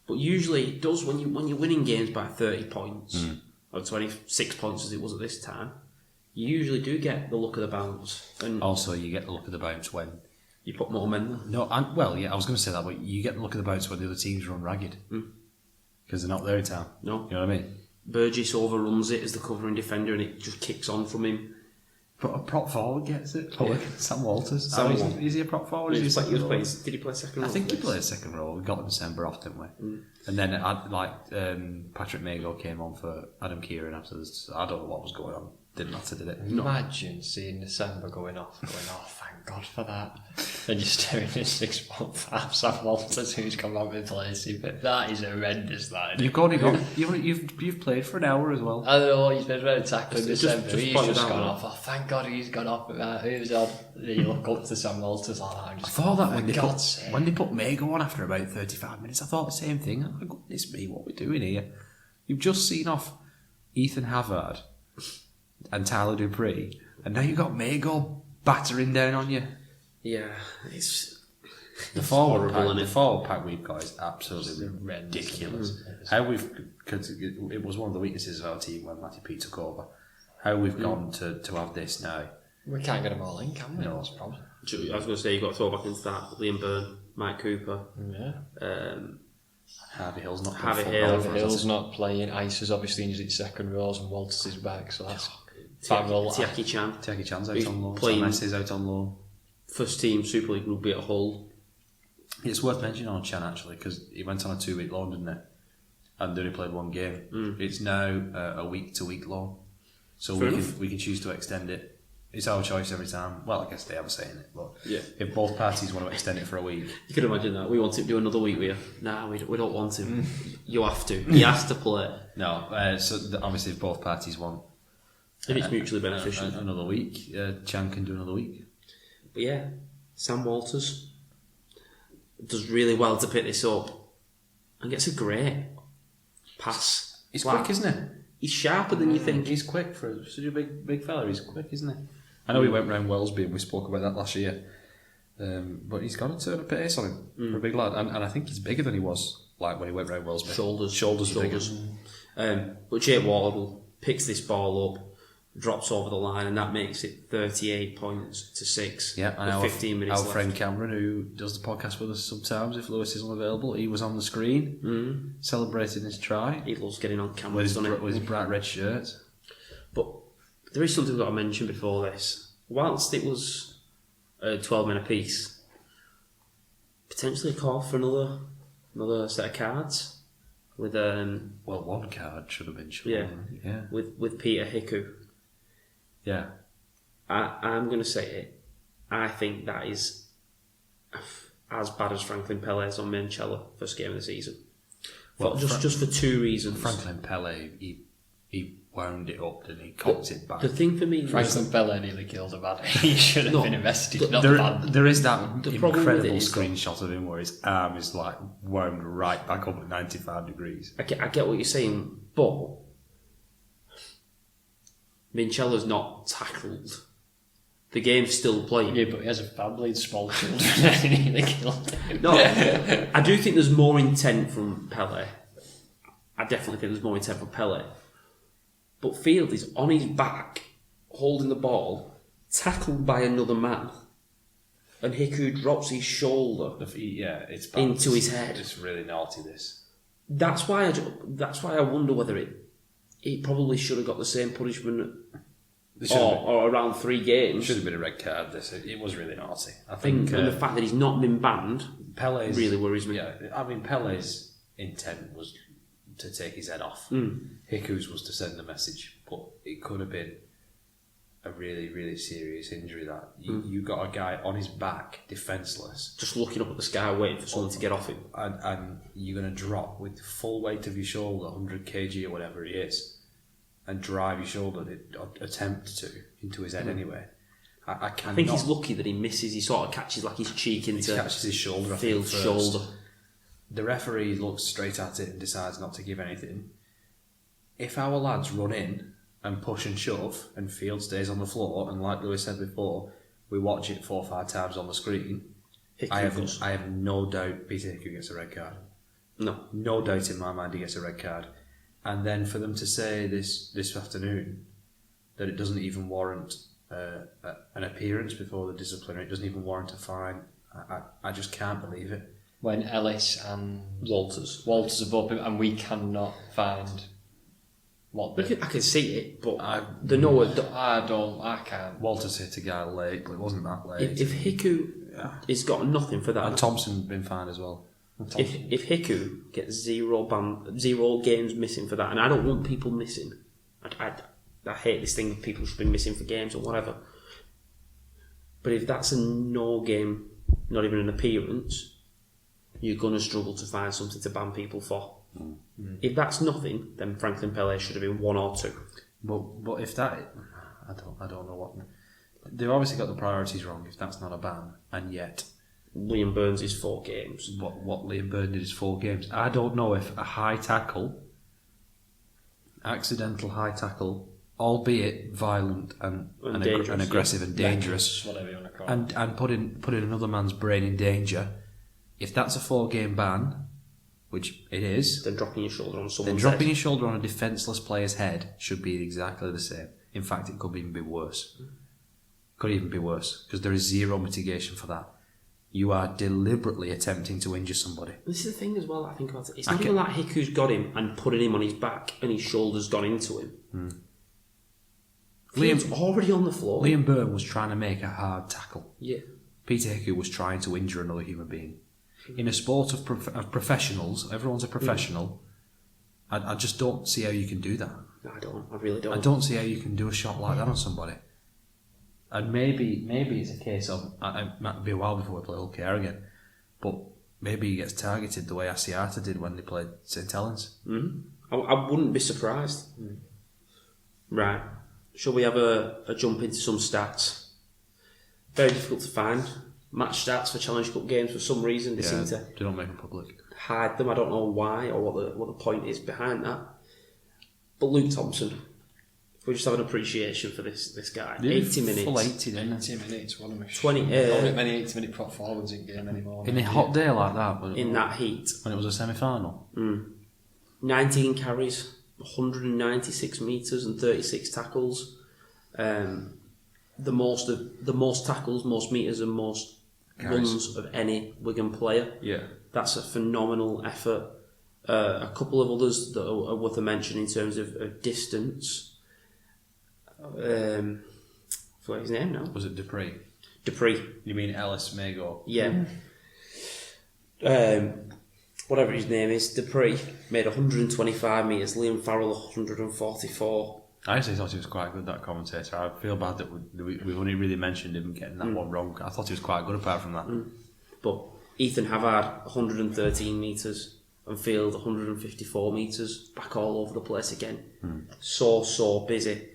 But usually it does when you're winning games by 30 points, or 26 points as it was at this time, you usually do get the look of the bounce. And also, you get the look of the bounce when you put more men there. No, I was going to say that, but you get the look of the bounce when the other teams run ragged. Because they're not there in town. No. You know what I mean? Burgess overruns it as the covering defender and it just kicks on from him. But a prop forward gets it. Yeah. Sam Walters. Is he a prop forward? Did he play second row? I think he played second row. We got him December off, didn't we? And then Patrick Mago came on for Adam Kieran after this. I don't know what was going on. Didn't matter, did it? Imagine seeing December going off, thank God for that. Then you're staring at 6 months half Sam Walters, who's come out replacing. But that is horrendous, that. You've played for an hour as well. I don't know, he's been ready to tackle in December. just He's point just it out, gone man. off. Oh, thank God he's gone off. Who's on? Then you look up to Sam Walters like that. I thought that when they put Mago on after about 35 minutes, I thought the same thing. Oh, goodness me, what are we doing here? You've just seen off Ethan Havard and Tyler Dupree, and now you've got Mago battering down on you. Yeah, it's The forward horrible, pack we've got is absolutely ridiculous. Because it was one of the weaknesses of our team when Matty P took over. How we've gone to have this now. We can't get them all in, can we? No. That's the problem. I was going to say, you've got to throw back into that. Liam Byrne, Mike Cooper. Yeah. Harvey Hill's not Harvey playing Hill. football. David Hill's not playing. Ice is obviously injured in second rows, and Walters is back, so that's Farrell. Tiaki Chan. Tiaki Chan's out Who's on loan. playing- Messi is out on loan. First team Super League rugby at Hull. It's worth mentioning on Chan actually because he went on a 2-week loan, didn't he? And only played one game. It's now a week-to-week loan, so we can choose to extend it. It's our choice every time. Well, I guess they have a say in it, but if both parties want to extend it for a week, You could imagine that. We want him to do another week with you. Nah, we don't want him. You have to. He has to play. no. Obviously, if both parties want If it's mutually beneficial. another week, Chan can do another week. But yeah, Sam Walters does really well to pick this up and gets a great pass. He's Like, quick, isn't he? He's sharper than you think. He's quick for such a big fella. He's quick, isn't he? I know he went round Wellesby and we spoke about that last year, but he's got a turn of pace on him for a big lad, and I think he's bigger than he was like when he went round Wellesby. Shoulders are bigger. But Jake Wardle picks this ball up, drops over the line, and that makes it 38 points to 6. Yeah, and with 15 minutes our left. friend Cameron, who does the podcast with us sometimes if Lewis isn't available, he was on the screen celebrating his try He loves getting on camera. with his bright red shirt. But there is something I've got to mention before this. Whilst it was 12 men apiece, potentially a call for another set of cards with Well, one card should have been shown. Yeah. with Peter Hiku. Yeah. I'm going to say it. I think that is as bad as Franklin Pele's on Manchella first game of the season. Well, just for two reasons. Franklin Pele, he wound it up and he cocked it back. The thing for me was Franklin Pele nearly killed a man. He should have been invested, not There, banned. there is that The problem with incredible it is screenshot of him where his arm is like wound right back up at 95 degrees. I get what you're saying, but Manchella's not tackled. The game's still playing. Yeah, but he has a family and small children and he nearly killed him. No, I do think there's more intent from Pele. I definitely think there's more intent from Pele. But Field is on his back, holding the ball, tackled by another man, and Hiku drops his shoulder It's bad. into his head. It's really naughty, this. That's why I wonder whether it probably should have got the same punishment or around 3 It games. should have been a red card, this. It was really naughty. I And think the fact that he's not been banned Pele's really worries me. Yeah, I mean, Pele's intent was to take his head off. Hiku's was to send the message, but it could have been a really, really serious injury that you got a guy on his back, defenceless, Just looking up at the sky, waiting for someone to get off him. and you're going to drop with the full weight of your shoulder, 100 kg or whatever he is, and drive your shoulder, or attempt to, into his head anyway. I think he's lucky that he misses. He sort of catches like his cheek into He catches his shoulder, I think, Field's first. shoulder. The referee looks straight at it and decides not to give anything. If our lads run in and push and shove and Field stays on the floor, and like Lewis said before, we watch it 4 or 5 times on the screen, I have no doubt Peter Hiku gets a red card. No doubt in my mind he gets a red card. And then for them to say this afternoon that it doesn't even warrant an appearance before the disciplinary, it doesn't even warrant a fine, I just can't believe it. When Ellis and Walters are both, and we cannot find what I can see it, but I can't. Walters hit a guy late, but it wasn't that late. If Hiku has got nothing for that, And Thompson's been fined as well. if Hiku gets 0 games missing for that, and I don't want people missing. I hate this thing of people who've been missing for games or whatever. But if that's a no game, not even an appearance, you're going to struggle to find something to ban people for. If that's nothing, then Franklin Pele should have been 1 or 2. But if that, I don't know what they've obviously got the priorities wrong. If that's not a ban, and yet Liam Burns is 4 games. What Liam Burns did is 4 games. I don't know if a high tackle, accidental high tackle, albeit violent and aggressive and dangerous, whatever you want to call it, and putting another man's brain in danger. If that's a 4-game ban, which it is, then dropping your shoulder on someone's then dropping head. your shoulder on a defenceless player's head should be exactly the same. In fact, it could even be worse. Could even be worse because there is zero mitigation for that. You are deliberately attempting to injure somebody. This is the thing as well that I think about it. It's not even like Hiku's got him and putting him on his back and his shoulder's gone into him. Liam's already on the floor. Liam Byrne was trying to make a hard tackle. Yeah. Peter Hiku was trying to injure another human being. In a sport of professionals, everyone's a professional. I just don't see how you can do that. No, I don't. I really don't. I don't see how you can do a shot like that on somebody. And maybe it's a case of it might be a while before we play Hull KR again, but maybe he gets targeted the way Asiata did when they played St Helens. I wouldn't be surprised. Right. Shall we have a jump into some stats? Very difficult to find. Match stats for Challenge Cup games for some reason. They seem to they don't make them public. hide them. I don't know why or what the point is behind that. But Luke Thompson, if we just have an appreciation for this guy. 80 minutes. Full 80, didn't 80 minutes, one of my 20, don't get many 80-minute prop forwards in game anymore. In a hot day like that, in that heat. when it was a semi-final. 19 carries, 196 metres and 36 tackles. The most tackles, most metres and most runs of any Wigan player. Yeah. That's a phenomenal effort. A couple of others that are worth a mention in terms of distance. I forgot his name now. Was it Dupree? Dupree. You mean Ellis Mago? Yeah. Whatever his name is, Dupree made 125 metres, Liam Farrell 144. I actually thought he was quite good, that commentator. I feel bad that we've only really mentioned him getting that one wrong. I thought he was quite good apart from that. But Ethan Havard 113 metres and Field 154 metres, back all over the place again. So busy.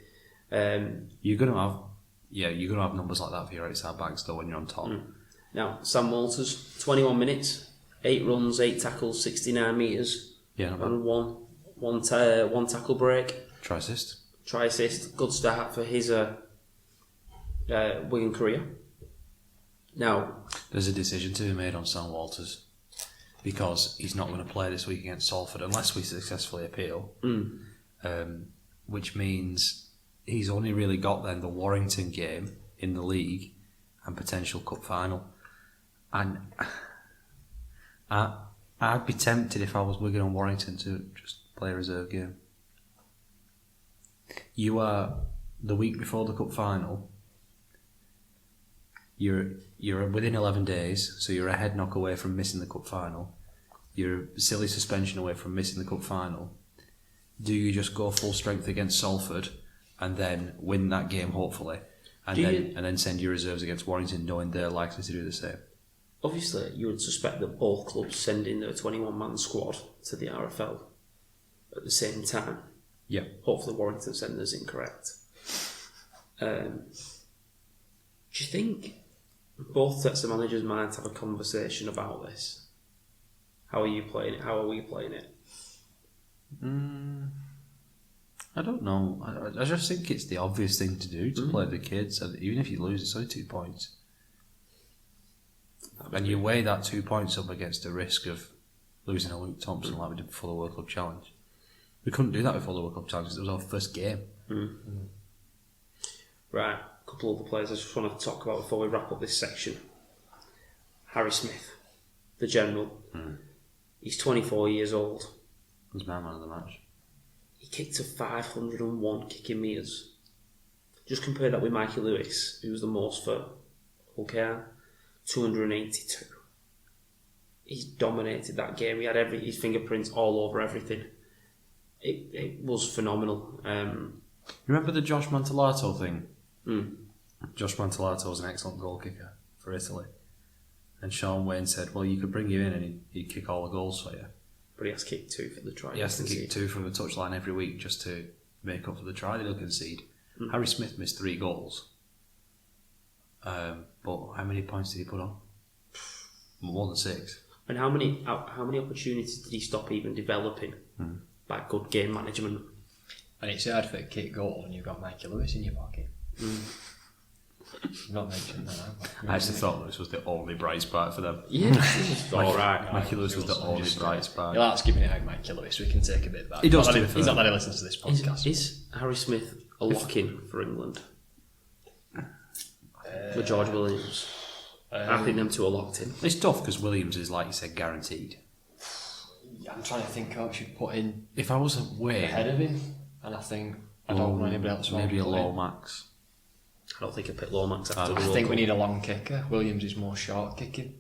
You're gonna have numbers like that for your outside backs though when you're on top. Now Sam Walters 21 minutes, 8 runs, 8 tackles, 69 metres, Yeah, not bad. and one tackle break. Try assist. Try assist, good start for his Wigan career. Now, There's a decision to be made on Sam Walters because he's not going to play this week against Salford unless we successfully appeal, which means he's only really got then the Warrington game in the league and potential cup final. And I'd be tempted if I was Wigan and Warrington to just play a reserve game. You are the week before the cup final. You're within 11 days, so you're a head knock away from missing the cup final. You're a silly suspension away from missing the cup final. Do you just go full strength against Salford and then win that game, hopefully, and then send your reserves against Warrington, knowing they're likely to do the same? obviously, you would suspect that both clubs send in their 21-man squad to the RFL at the same time. Yeah. Hopefully Warrington send theirs incorrect. Do you think both sets of managers might have a conversation about this? How are you playing it? How are we playing it? I don't know. I just think it's the obvious thing to do to play the kids. And even if you lose, it's only 2 points. And you weigh that 2 points up against the risk of losing a Luke Thompson like we did before the World Cup Challenge. We couldn't do that before the World Cup Challenge because it was our first game. Right, a couple of other players I just want to talk about before we wrap up this section. Harry Smith, the general. He's 24 years old. He's my man of the match. He kicked to 501 kicking metres. Just compare that with Mikey Lewis, who was the most for Hull KR, 282. He's dominated that game. He had his fingerprints all over everything. It was phenomenal. Remember the Josh Mantellato thing? Mm. Josh Mantellato was an excellent goal kicker for Italy. And Sean Wayne said, well, you could bring him in and he'd kick all the goals for you. But he has kicked 2 for the try. He has to kick 2 from the touchline every week just to make up for the try that he'll concede. Mm. Harry Smith missed 3 goals. But how many points did he put on? More than 6. And how many opportunities did he stop even developing by good game management? And it's hard for a kick goal when you've got Mikey Lewis in your pocket. Not mentioned that. I actually thought this was the only bright spot for them. Yeah, it's alright. Mikey Lewis was the only bright spot. You'll have to give me out Mikey Lewis, we can take a bit back. He does Not do that it He's for not that he listens to this podcast. Is Harry Smith a lock-in for England? For George Williams? I think them two are locked in. It's tough because Williams is, like you said, guaranteed. I'm trying to think who I should put in If I was away, ahead of him, and I think I don't know anybody else. maybe a low. low max. I don't think I pick Lomax after I the World think we Cup. need a long kicker. Williams is more short kicking.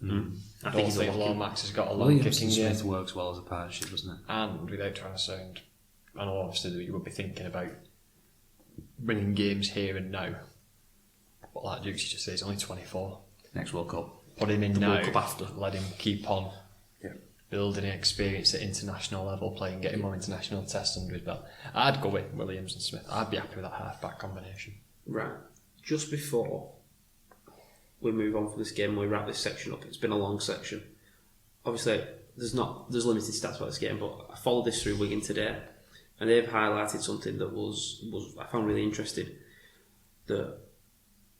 I I think don't he's a think lock-in. Lomax has got a long Williams kicking and game. Smith works well as a partnership, doesn't it? And without trying to sound, I know obviously that you would be thinking about bringing games here and now. But like Dukes just says, he's only 24. Next World Cup. Put him in The now. World Cup after. Let him keep on Yeah. building experience at international level, playing, getting more international tests under his belt. I'd go with Williams and Smith. I'd be happy with that half-back combination. Right. Just before we move on from this game and we wrap this section up, it's been a long section. Obviously, there's limited stats about this game, but I followed this through Wigan today, and they've highlighted something that was I found really interesting. That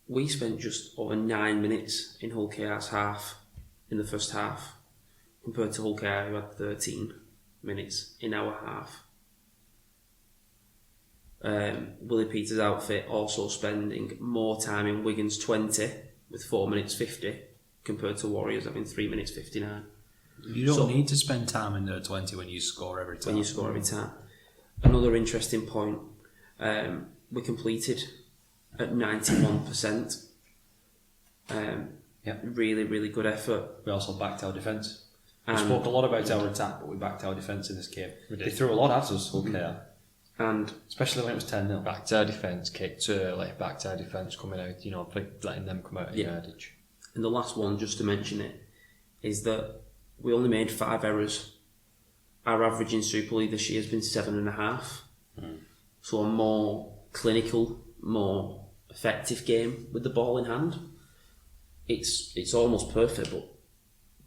we spent just over 9 minutes in Hull KR's half in the first half, compared to Hull KR who had 13 minutes in our half. Willie Peters' outfit also spending more time in Wigan's 20 with 4 minutes 50 compared to Warriors having 3 minutes 59 You don't need to spend time in their 20 when you score every time. when you score every time. Another interesting point, we completed at 91%. Yeah. Really, really good effort. We also backed our defence. We And- spoke a lot about our attack, but we backed our defence in this game. We They did. threw a lot at us, okay. And Especially when it was 10-0. Back to our defence, kicked early, back to our defence coming out, letting them come out of yardage. And the last one, just to mention it, is that we only made 5 errors. Our average in Super League this year has been 7.5. So a more clinical, more effective game with the ball in hand. It's almost perfect, but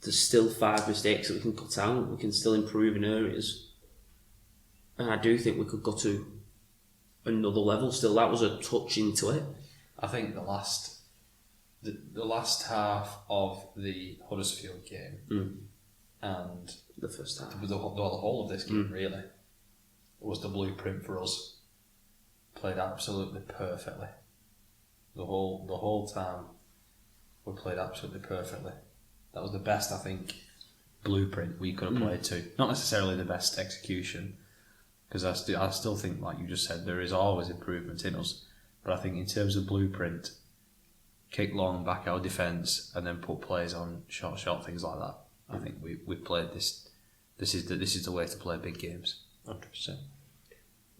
there's still 5 mistakes that we can cut out. We can still improve in areas. And I do think we could go to another level still. That was a touch into it. I think the last half of the Huddersfield game and The first half. the whole of this game really was the blueprint for us. Played absolutely perfectly. The whole time we played absolutely perfectly. That was the best, I think, blueprint we could have played to. Not necessarily the best execution, because I still think, like you just said, there is always improvement in us. But I think in terms of blueprint, kick long, back our defence, and then put players on short things like that. I think we played this. This is the way to play big games. 100%.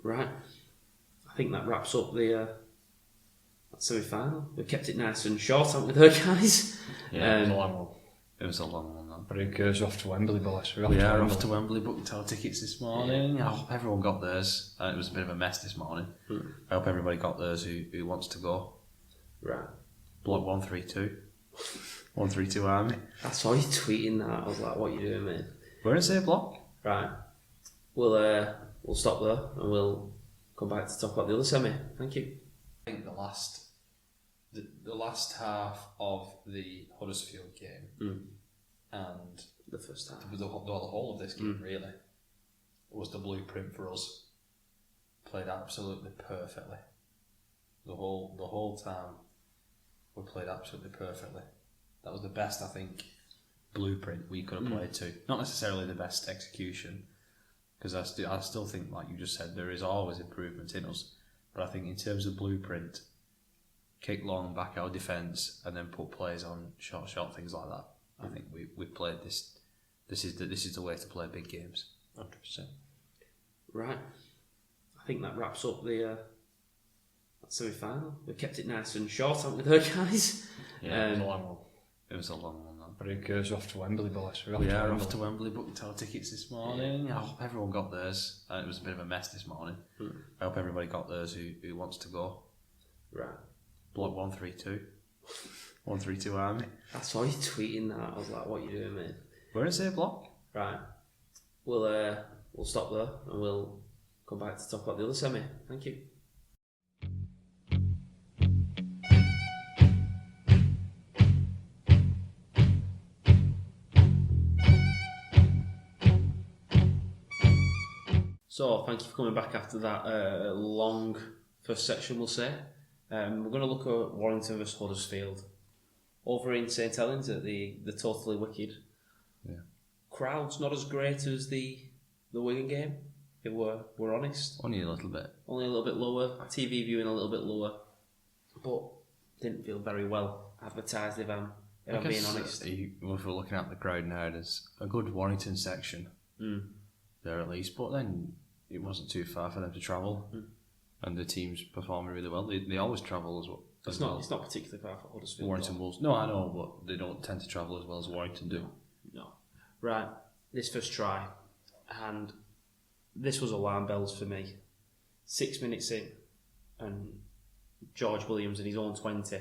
Right. I think that wraps up the semi-final. We kept it nice and short, haven't we, there, guys? Yeah, it was a long one. It was a long one, that. But who cares? We're off to Wembley, boys. We are off to Wembley, booked our tickets this morning. I hope everyone got theirs. It was a bit of a mess this morning. I hope everybody got theirs who wants to go. Right. Block 132. 132 Army. I saw you tweeting that. I was like, what are you doing, mate? We're in the same block. Right. We'll stop there and we'll come back to talk about the other semi. Thank you. I think the last half of the Huddersfield game and The first half. the whole of this game really was the blueprint for us. Played absolutely perfectly. The whole time we played absolutely perfectly. That was the best, I think, blueprint we could have played to. Not necessarily the best execution, because I still think, like you just said, there is always improvement in us. But I think in terms of blueprint, kick long, back our defence, and then put players on short things like that. I think we played this. This is the way to play big games. 100%. Right. I I think that wraps up the semi-final. We kept it nice and short, haven't we, there, guys? Yeah, it was a long one. It was a long one, that. But who cares? We're off to Wembley, boys. We're off to Wembley, booked our tickets this morning. I hope everyone got theirs. It was a bit of a mess this morning. I hope everybody got theirs who wants to go. Right. Block 132. 132 Army. I saw you tweeting that. I was like, what are you doing, mate? Where is it, block? Right. We'll stop there and we'll come back to talk about the other semi. Thank you. So, thank you for coming back after that long first section, we'll say. We're going to look at Warrington vs Huddersfield. Over in St Helens at the Totally Wicked. Yeah. Crowd's not as great as the Wigan game, if we're honest. Only a little bit. Only a little bit lower. TV viewing a little bit lower. But didn't feel very well advertised, if I'm being honest. If we're looking at the crowd now, there's a good Warrington section there at least, but then it wasn't too far for them to travel, and the team's performing really well. They always travel as well. It's not particularly far for Huddersfield. Warrington Wolves. No, I know, but they don't tend to travel as well as Warrington do. No. Right, this first try, and this was alarm bells for me. 6 minutes in, and George Williams in his own 20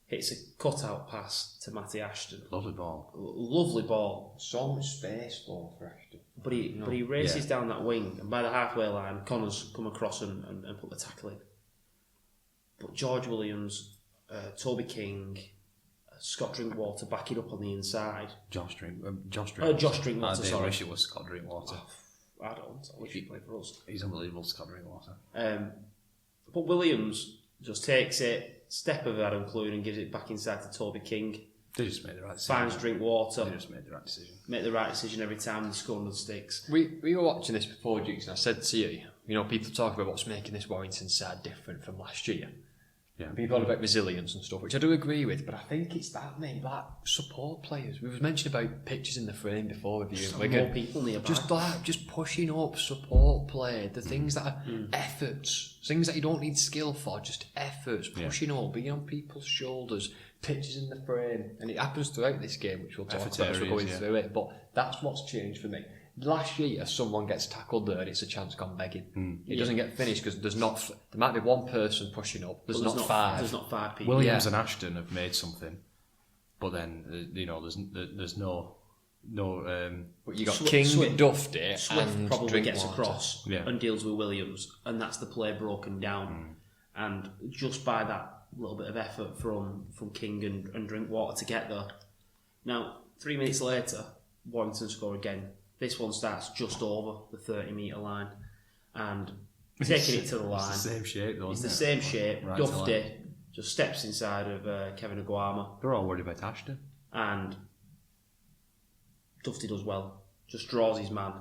hits a cut-out pass to Matty Ashton. Lovely ball. Lovely ball. So much space though for Ashton. But he races down that wing, and by the halfway line, Connor's come across and put the tackle in. But George Williams, Toby King, Scott Drinkwater back it up on the inside. Josh Drinkwater. Sorry. I wish it was Scott Drinkwater. I don't. I wish he played for us. He's unbelievable, Scott Drinkwater. But Williams just takes it, step of Adam Clune, and gives it back inside to Toby King. They just made the right decision. Finds Drinkwater. They just made the right decision. Make the right decision every time. They score on the sticks. We were watching this before, Dukes, and I said to you, people talk about what's making this Warrington side different from last year. Yeah. People talk about resilience and stuff, which I do agree with, but I think it's that, mate, like support players. We was mentioned about pictures in the frame before reviewing Wigan. More people nearby. Just pushing up support play, the things that are efforts, things that you don't need skill for, just efforts, pushing up, being on people's shoulders, pictures in the frame, and it happens throughout this game, which we'll talk about as we're going through it. But that's what's changed for me. Last year, someone gets tackled there and it's a chance gone begging. It doesn't get finished because there might be one person pushing up. There's not five. There's not 5 people. Williams and Ashton have made something, but then there's no. But you got King, Dufty, Swift and probably Drinkwater. gets across and deals with Williams, and that's the play broken down. And just by that little bit of effort from King and Drinkwater to get there. Now, 3 minutes later, Warrington score again. This one starts just over the 30-metre line, and taking it to the line. It's the same shape, though. It's the same shape. Right Dufty just steps inside of Kevin Aguama, They're all worried about Ashton. and Dufty does well. Just draws his man,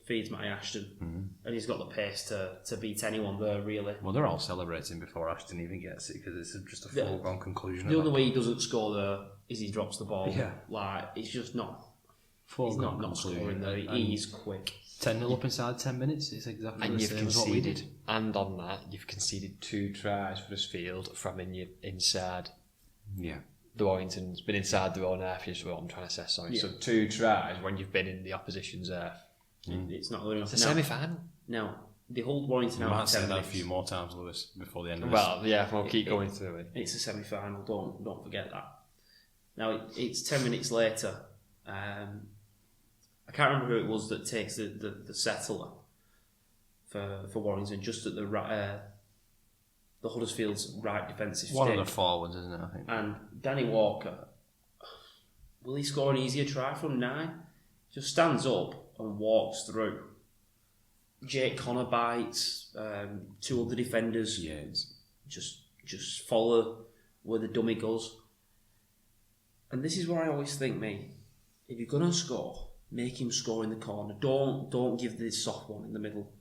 feeds Matty Ashton, and he's got the pace to beat anyone there, really. Well, they're all celebrating before Ashton even gets it because it's just a foregone conclusion. The only way he doesn't score there is he drops the ball. Yeah. Like, it's just not... Foregone He's not scoring there. He's quick. 10-0 up inside 10 minutes. It's exactly And the you've same as what we conceded, did. and on that, you've conceded 2 tries for Huddersfield from inside. Yeah. The Warrington's been inside their own half, is what I'm trying to say, sorry. So 2 tries when you've been in the opposition's half. It's not good enough. It's a semi-final. Now, they hold Warrington We out might for say 10 that a minutes. few more times, Lewis, before the end of Well, yeah, we'll keep going through it. It's a semi-final. Don't forget that. Now, it's 10 minutes later. I can't remember who it was that takes the settler for Warrington, just at the Huddersfield's right defensive One stick. of the forwards, isn't it, I think? And Danny Walker, will he score an easier try from 9? Just stands up and walks through. Jake Connor bites, 2 other defenders just follow where the dummy goes. And this is where I always think, mate, if you're going to score, make him score in the corner. Don't give this soft one in the middle.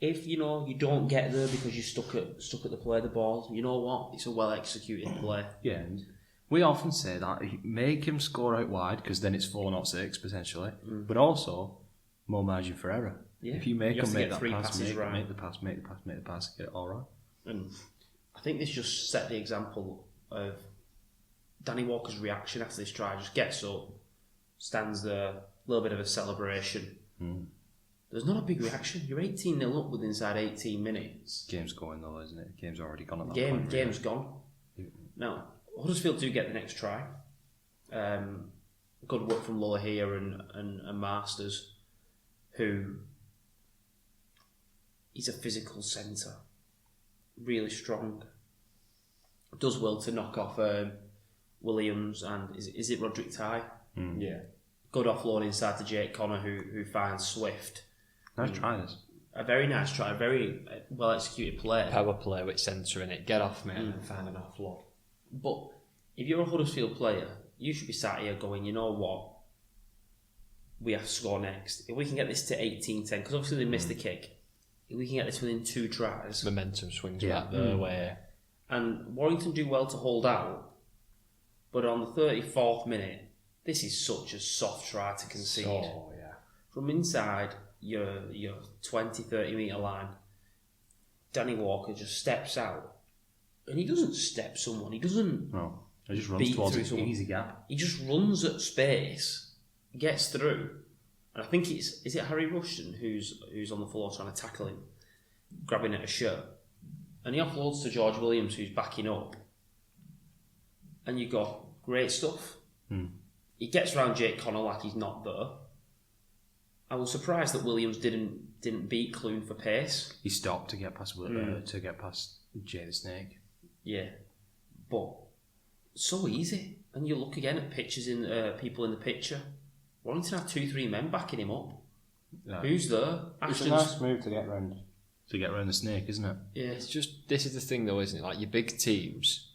If you don't get there because you're stuck at the play of the ball, you know what? It's a well executed play. Yeah, and we often say that make him score out wide because then it's 4 not 6 potentially, but also more margin for error. Yeah. If you make have them to make get that three pass, passes right. make the pass, get it all right. And I think this just set the example of Danny Walker's reaction after this try. Just gets up, stands there, a little bit of a celebration. There's not a big reaction. You're 18-0 up with inside 18 minutes. Game's going though, isn't it? Game's already gone at that Game's point. gone. Now, Huddersfield do get the next try. Good work from Lola here and Masters, who he's a physical centre, really strong. Does well to knock off Williams and is it Roderick Ty? Yeah. Good offload inside to Jake Connor, who finds Swift. Nice try this. A very nice try, a very well executed play. Power play with centre in it. Get off, mate, and then find an offload. But if you're a Huddersfield player, you should be sat here going, you know what? We have to score next. If we can get this to 18-10, because obviously they missed the kick. If we can get this within 2 tries. Momentum swings back their way. And Warrington do well to hold out. But on the 34th minute, this is such a soft try to concede. Oh, yeah. From inside your 20-30 metre line, Danny Walker just steps out. And he doesn't step someone. He doesn't No, he just runs beat towards through an someone. easy gap. He just runs at space, gets through. And I think is it Harry Rushton who's on the floor trying to tackle him, grabbing at a shirt. And he offloads to George Williams, who's backing up. And you got great stuff. He gets around Jake Connor like he's not there. I was surprised that Williams didn't beat Clune for pace. He stopped to get past Jay the Snake. Yeah, but so easy. And you look again at pictures in people in the picture. Warrington had 2-3 men backing him up. Yeah. Who's there? It's a Ashton's. nice move to get round. To get around the Snake, isn't it? Yeah, It's just, this is the thing though, isn't it? Like your big teams,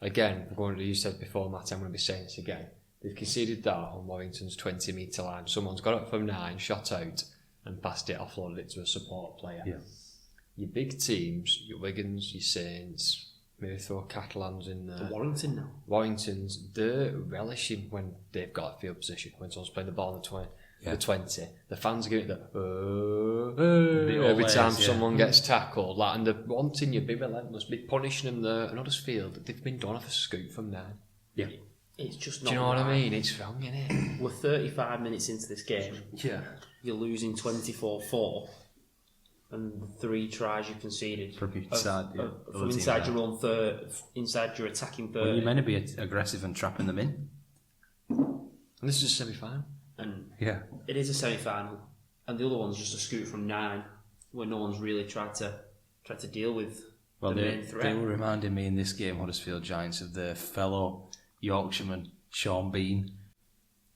again, going to you said before, Matt, I'm going to be saying this again. They've conceded that on Warrington's 20 metre line. Someone's got it from 9, shot out, and passed it, offloaded it to a support player. Yeah. Your big teams, your Wigans, your Saints, maybe throw Catalans in there. the Warrington now. Warringtons, they're relishing when they've got a field position, when someone's playing the ball in the 20. The fans are giving it the every time someone gets tackled, like, and they're wanting you, be relentless, be punishing them there. And Huddersfield, they've been done off a scoop from there. Yeah. It's just Do not you know what I right. mean? It's wrong, innit? We're 35 minutes into this game. Yeah. You're losing 24-4. And the 3 tries you conceded. From inside, yeah. From inside your own third, inside your attacking third. Well, you're meant to be aggressive and trapping them in. And this is a semi-final. And Yeah. it is a semi-final. And the other one's just a scoot from 9, where no one's really tried to deal with Well, the they main threat. were reminding me in this game, Huddersfield Giants, of their fellow Yorkshireman, Sean Bean,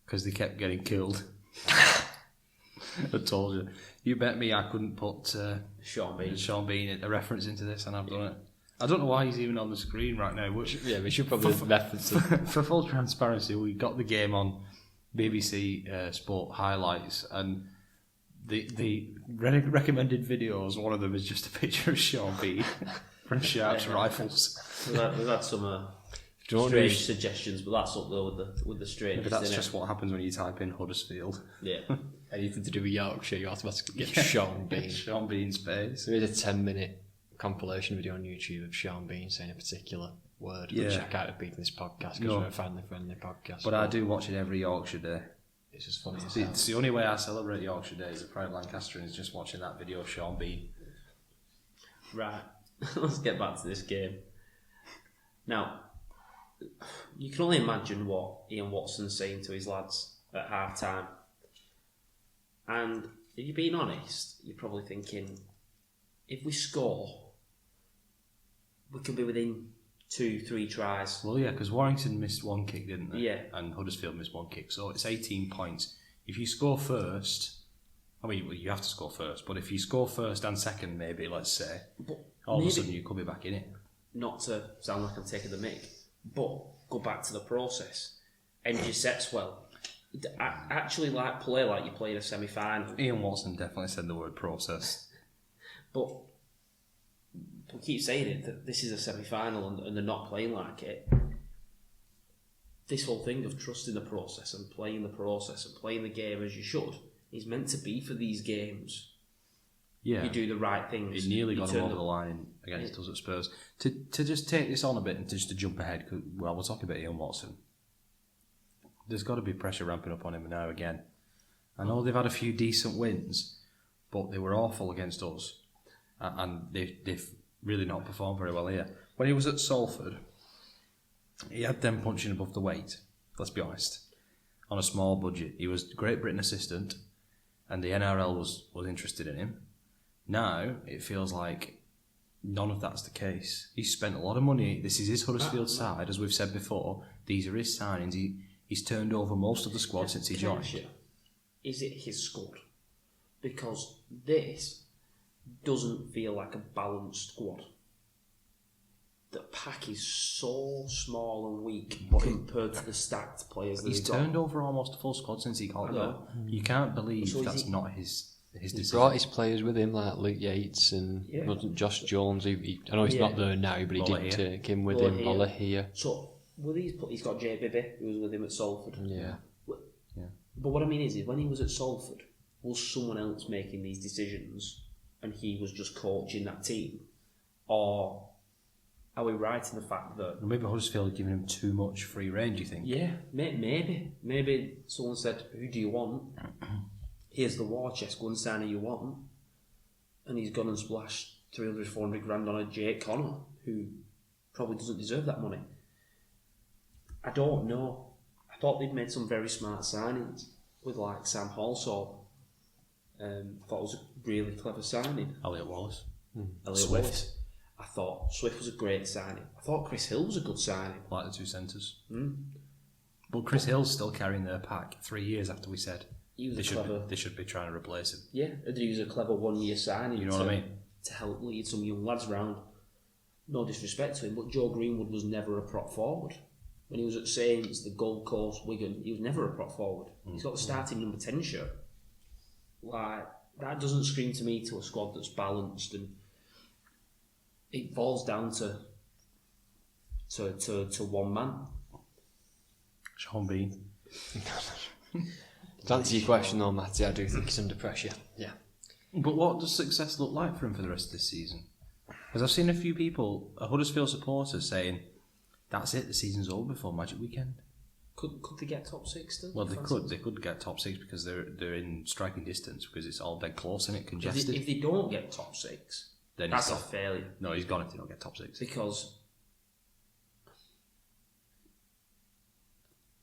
because they kept getting killed. I told you. You bet me I couldn't put Sean Bean. a reference into this, and I've done it. I don't know why he's even on the screen right now. Yeah, we should probably reference it. For full transparency, we got the game on BBC Sport highlights, and the recommended videos, one of them is just a picture of Sean Bean from Sharps Rifles. We've had some strange suggestions, but that's up there with the strange. Maybe that's just what happens when you type in Huddersfield. Yeah. Anything to do with Yorkshire, you automatically get Sean Bean. Sean Bean's face. There is a 10-minute compilation video on YouTube of Sean Bean saying a particular word. Yeah. Which I can't repeat in this podcast because No. we're a family-friendly podcast. But I do watch it every Yorkshire Day. It's just funny as hell. It's the only way I celebrate Yorkshire Day as a proud Lancastrian is just watching that video of Sean Bean. Right. Let's get back to this game. Now, you can only imagine what Ian Watson's saying to his lads at half time. And if you're being honest, you're probably thinking, if we score, we could be within 2-3 tries. Well, yeah, because Warrington missed 1 kick, didn't they? Yeah. And Huddersfield missed 1 kick, so it's 18 points. If you score first, I mean, well, you have to score first, but if you score first and second, maybe, let's say, But all of a maybe- sudden you could be back in it. Not to sound like I'm taking the mick, but go back to the process. End your sets well. Actually, play like you played a semi-final. Ian Watson definitely said the word process. But we keep saying it, that this is a semi-final and they're not playing like it. This whole thing of trusting the process and playing the process and playing the game as you should is meant to be for these games. Yeah. You do the right things. It nearly you got turn him over the line against us at Spurs. To just take this on a bit and just to jump ahead, we're talking about Ian Watson. There's got to be pressure ramping up on him now again. I know they've had a few decent wins, but they were awful against us, and they've really not performed very well here. When he was at Salford, he had them punching above the weight, let's be honest, on a small budget. He was Great Britain assistant, and the NRL was interested in him. Now, it feels like none of that's the case. He's spent a lot of money. This is his Huddersfield side, as we've said before. These are his signings. He's turned over most of the squad since he joined. Is it his squad? Because this doesn't feel like a balanced squad. The pack is so small and weak compared to the stacked players that He's he's got. turned over almost a full squad since he got there. You can't believe So that's not his decision. He's brought his players with him, like Luke Yates and Josh Jones. I know he's not there now, but he did take him with him. Lola here. So, he's got Jay Bibby, who was with him at Salford. Yeah. But what I mean is when he was at Salford, was someone else making these decisions and he was just coaching that team? Or are we right in the fact that... Maybe Huddersfield are giving him too much free range, you think? Yeah, maybe. Maybe someone said, who do you want? Here's the war chest, go and sign who you want. And he's gone and splashed 300, 400 grand on a Jake Connor, who probably doesn't deserve that money. I don't know. I thought they'd made some very smart signings with like Sam Halsall. Thought it was a really clever signing. Elliot Wallace. Elliot Wallace. I thought Swift was a great signing. I thought Chris Hill was a good signing. Like the two centres. But Chris Hill's still carrying their pack 3 years after we said they should be trying to replace him. Yeah, he was a clever 1 year signing. You know what I mean? To help lead some young lads round. No disrespect to him, but Joe Greenwood was never a prop forward. When he was at Saints, the Gold Coast, Wigan, he was never a prop forward. He's got the starting number 10 shirt. Like, that doesn't scream to me to a squad that's balanced, and it falls down to one man. Sean Bean. To answer your question though, Matty, I do think he's under pressure. Yeah. But what does success look like for him for the rest of this season? Because I've seen a few people, Huddersfield supporters, saying, that's it, the season's over before Magic Weekend. Could they get top 6 still? Well, they could get top 6 because they're in striking distance, because it's all dead close and it congested. If they don't get top 6, then that's a failure. No, he's gone if they don't get top 6. Because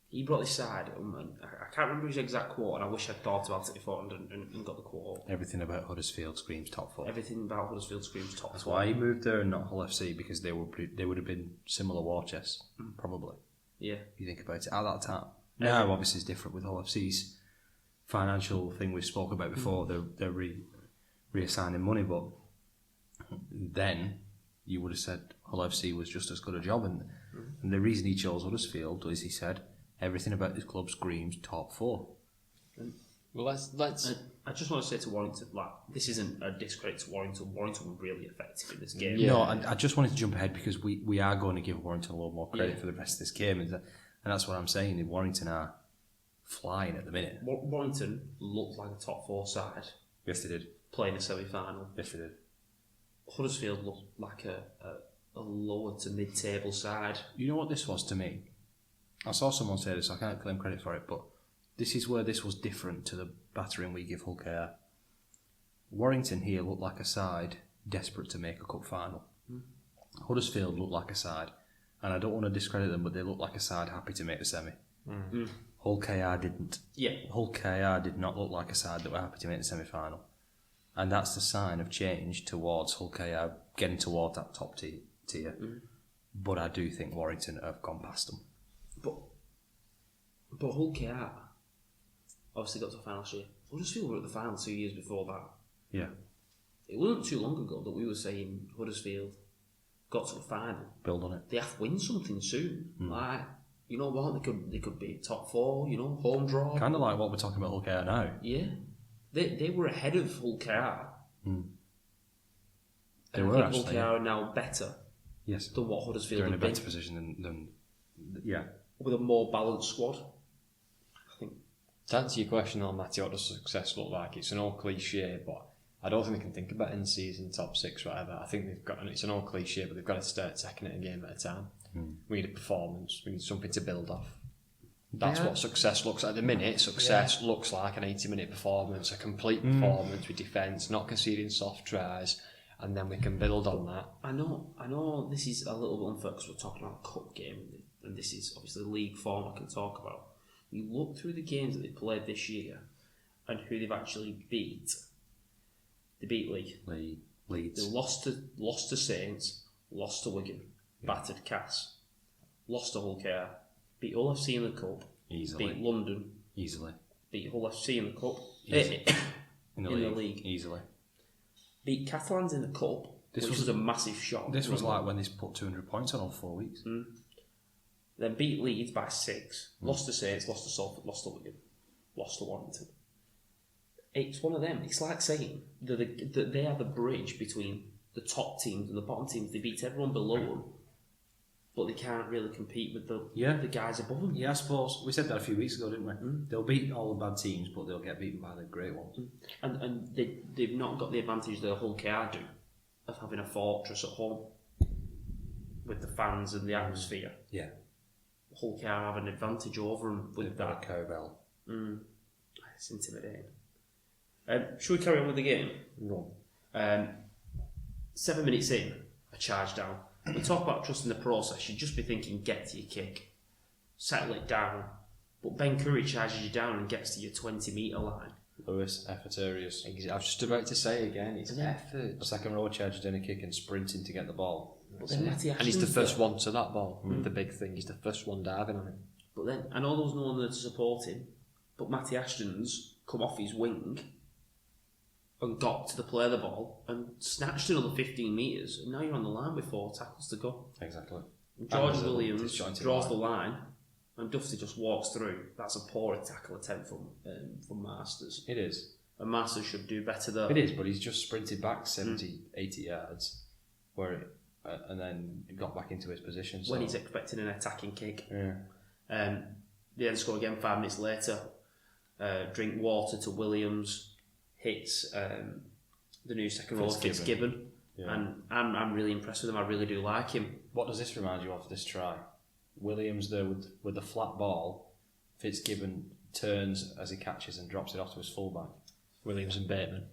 he brought this side, and I can't remember his exact quote, and I wish I'd thought about it before and got the quote. Everything about Huddersfield screams top 4. Everything about Huddersfield screams top 4. That's why he moved there and not Hull FC, because they would have been similar war chests, probably. Yeah. If you think about it, at that time. Now, obviously, it's different with Hull FC's financial thing we spoke about before. They're reassigning money, but then you would have said Hull FC was just as good a job, and the reason he chose Huddersfield was he said everything about this club screams top 4. Well, let's. I just want to say to Warrington, like, this isn't a discredit to Warrington. Warrington were really effective in this game. Yeah. No, I just wanted to jump ahead because we are going to give Warrington a little more credit for the rest of this game, and that's what I'm saying. Warrington are flying at the minute. Warrington looked like a top 4 side. Yes, they did. Playing a semi-final. Yes, they did. Huddersfield looked like a lower to mid-table side. You know what this was to me? I saw someone say this, I can't claim credit for it, but this is where this was different to the battering we give Hull KR. Warrington here looked like a side desperate to make a cup final. Huddersfield looked like a side, and I don't want to discredit them, but they looked like a side happy to make the semi. Hull KR didn't. Yeah. Hull KR did not look like a side that were happy to make the semi-final. And that's the sign of change towards Hull KR getting towards that top tier. But I do think Warrington have gone past them. But Hull KR obviously got to the final this year. Huddersfield were at the final 2 years before that. Yeah. It wasn't too long ago that we were saying Huddersfield got to the final. Build on it. They have to win something soon. Like, you know what? They could be top 4. You know, home draw. Kind of like what we're talking about Hull KR now. Yeah, they were ahead of Hull KR. They were actually. Hull KR are now better. Yes. Than what Huddersfield They're in a have been. better position than yeah. With a more balanced squad. I think. To answer your question though, Matty, what does success look like? It's an old cliche, but I don't think they can think about in season top 6 whatever. I think they've got, and it's an old cliche, but they've got to start taking it a game at a time. We need a performance. We need something to build off. That's what success looks like. At the minute, success looks like an 80-minute performance, a complete performance with defence, not conceding soft tries, and then we can build on that. I know this is a little bit unfair because we're talking about a cup game, and this is obviously league form I can talk about. You look through the games that they've played this year and who they've actually beat. They beat Leeds. They lost to Saints, lost to Wigan, battered Cass, lost to Hull KR, beat Hull FC in the Cup, Easily. beat London, Easily. beat Hull FC in the Cup, In the league. Easily. beat Catalans in the Cup, which was a massive shock. This was like when they put 200 points on all 4 weeks. Then beat Leeds by 6, lost to Saints, lost to Salford, lost to Wigan, lost to Warrington. It's one of them. It's like saying that they are the bridge between the top teams and the bottom teams. They beat everyone below them, but they can't really compete with the guys above them. Yeah, I suppose. We said that a few weeks ago, didn't we? They'll beat all the bad teams, but they'll get beaten by the great ones. And they've not got the advantage that Hull KR do of having a fortress at home with the fans and the atmosphere. Yeah. Hull KR have an advantage over them with They've that. got a cowbell. It's intimidating. Should we carry on with the game? No. 7 minutes in, a charge down. We talk about trusting the process. You'd just be thinking, get to your kick, settle it down. But Ben Curry charges you down and gets to your 20-metre line. Lewis, effort areas. I was just about to say again, it's effort. The second row charged in a kick and sprinting to get the ball. But then Matty And he's the Ashton's first there. one to that ball. The big thing, he's the first one diving on him. But then, I know there was no one there to support him, but Matty Ashton's come off his wing and got to the play of the ball and snatched another 15 metres, and now you're on the line with 4 tackles to go. Exactly. And George And Williams disjointed draws the line, and Dufty just walks through. That's a poor tackle attempt from Masters. It is. And Masters should do better though. It is, but he's just sprinted back 70, 80 yards, and then got back into his position. So. When he's expecting an attacking kick. Yeah. They then score again 5 minutes later. Drink water to Williams. Hits the new second row Fitzgibbon. Yeah. And I'm really impressed with him. I really do like him. What does this remind you of, this try? Williams there with the flat ball. Fitzgibbon turns as he catches and drops it off to his fullback. Williams and Bateman.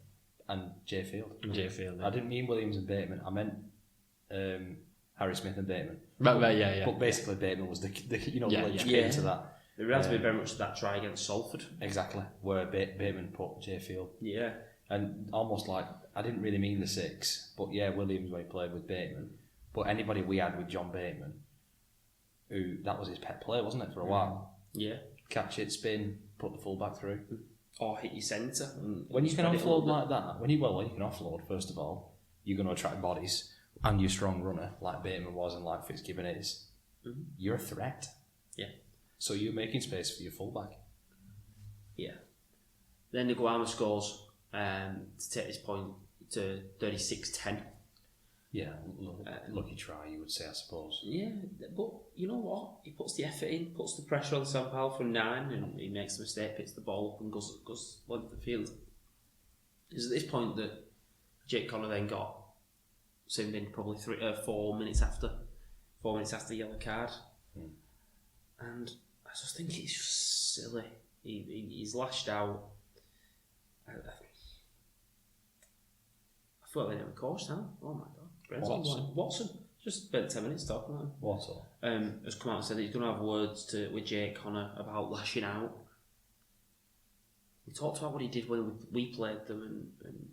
And Jay Field. Yeah. I didn't mean Williams and Bateman. I meant Harry Smith and Bateman. Right, yeah. But basically Bateman was the linchpin yeah. to that. It reminds me very much of that try against Salford. Exactly, where Bateman put Jay Field. Yeah. And almost like, I didn't really mean the 6, but yeah, Williams when he played with Bateman. But anybody we had with John Bateman, who, that was his pet play, wasn't it, for a while? Yeah. Catch it, spin, put the full back through. Or hit your centre. When you can offload like that, when you can offload, first of all, you're going to attract bodies, and you're a strong runner, like Bateman was and like Fitzgibbon is, you're a threat. Yeah. So you're making space for your fullback. Yeah. Then Nguama scores to take this point to 36-10. Yeah, lucky try, you would say, I suppose. Yeah, but you know what? He puts the effort in, puts the pressure on Sam Powell from 9, and he makes the mistake, picks the ball up and goes length of the field. It's at this point that Jake Connor then got signed in probably 4 minutes after the yellow card. And I just think it's just silly. He's lashed out. I feel like they never coached now. Oh my god. Watson. Just spent 10 minutes talking about him. Watson. Has come out and said that he's going to have words with Jake Connor about lashing out. We talked about what he did when we played them and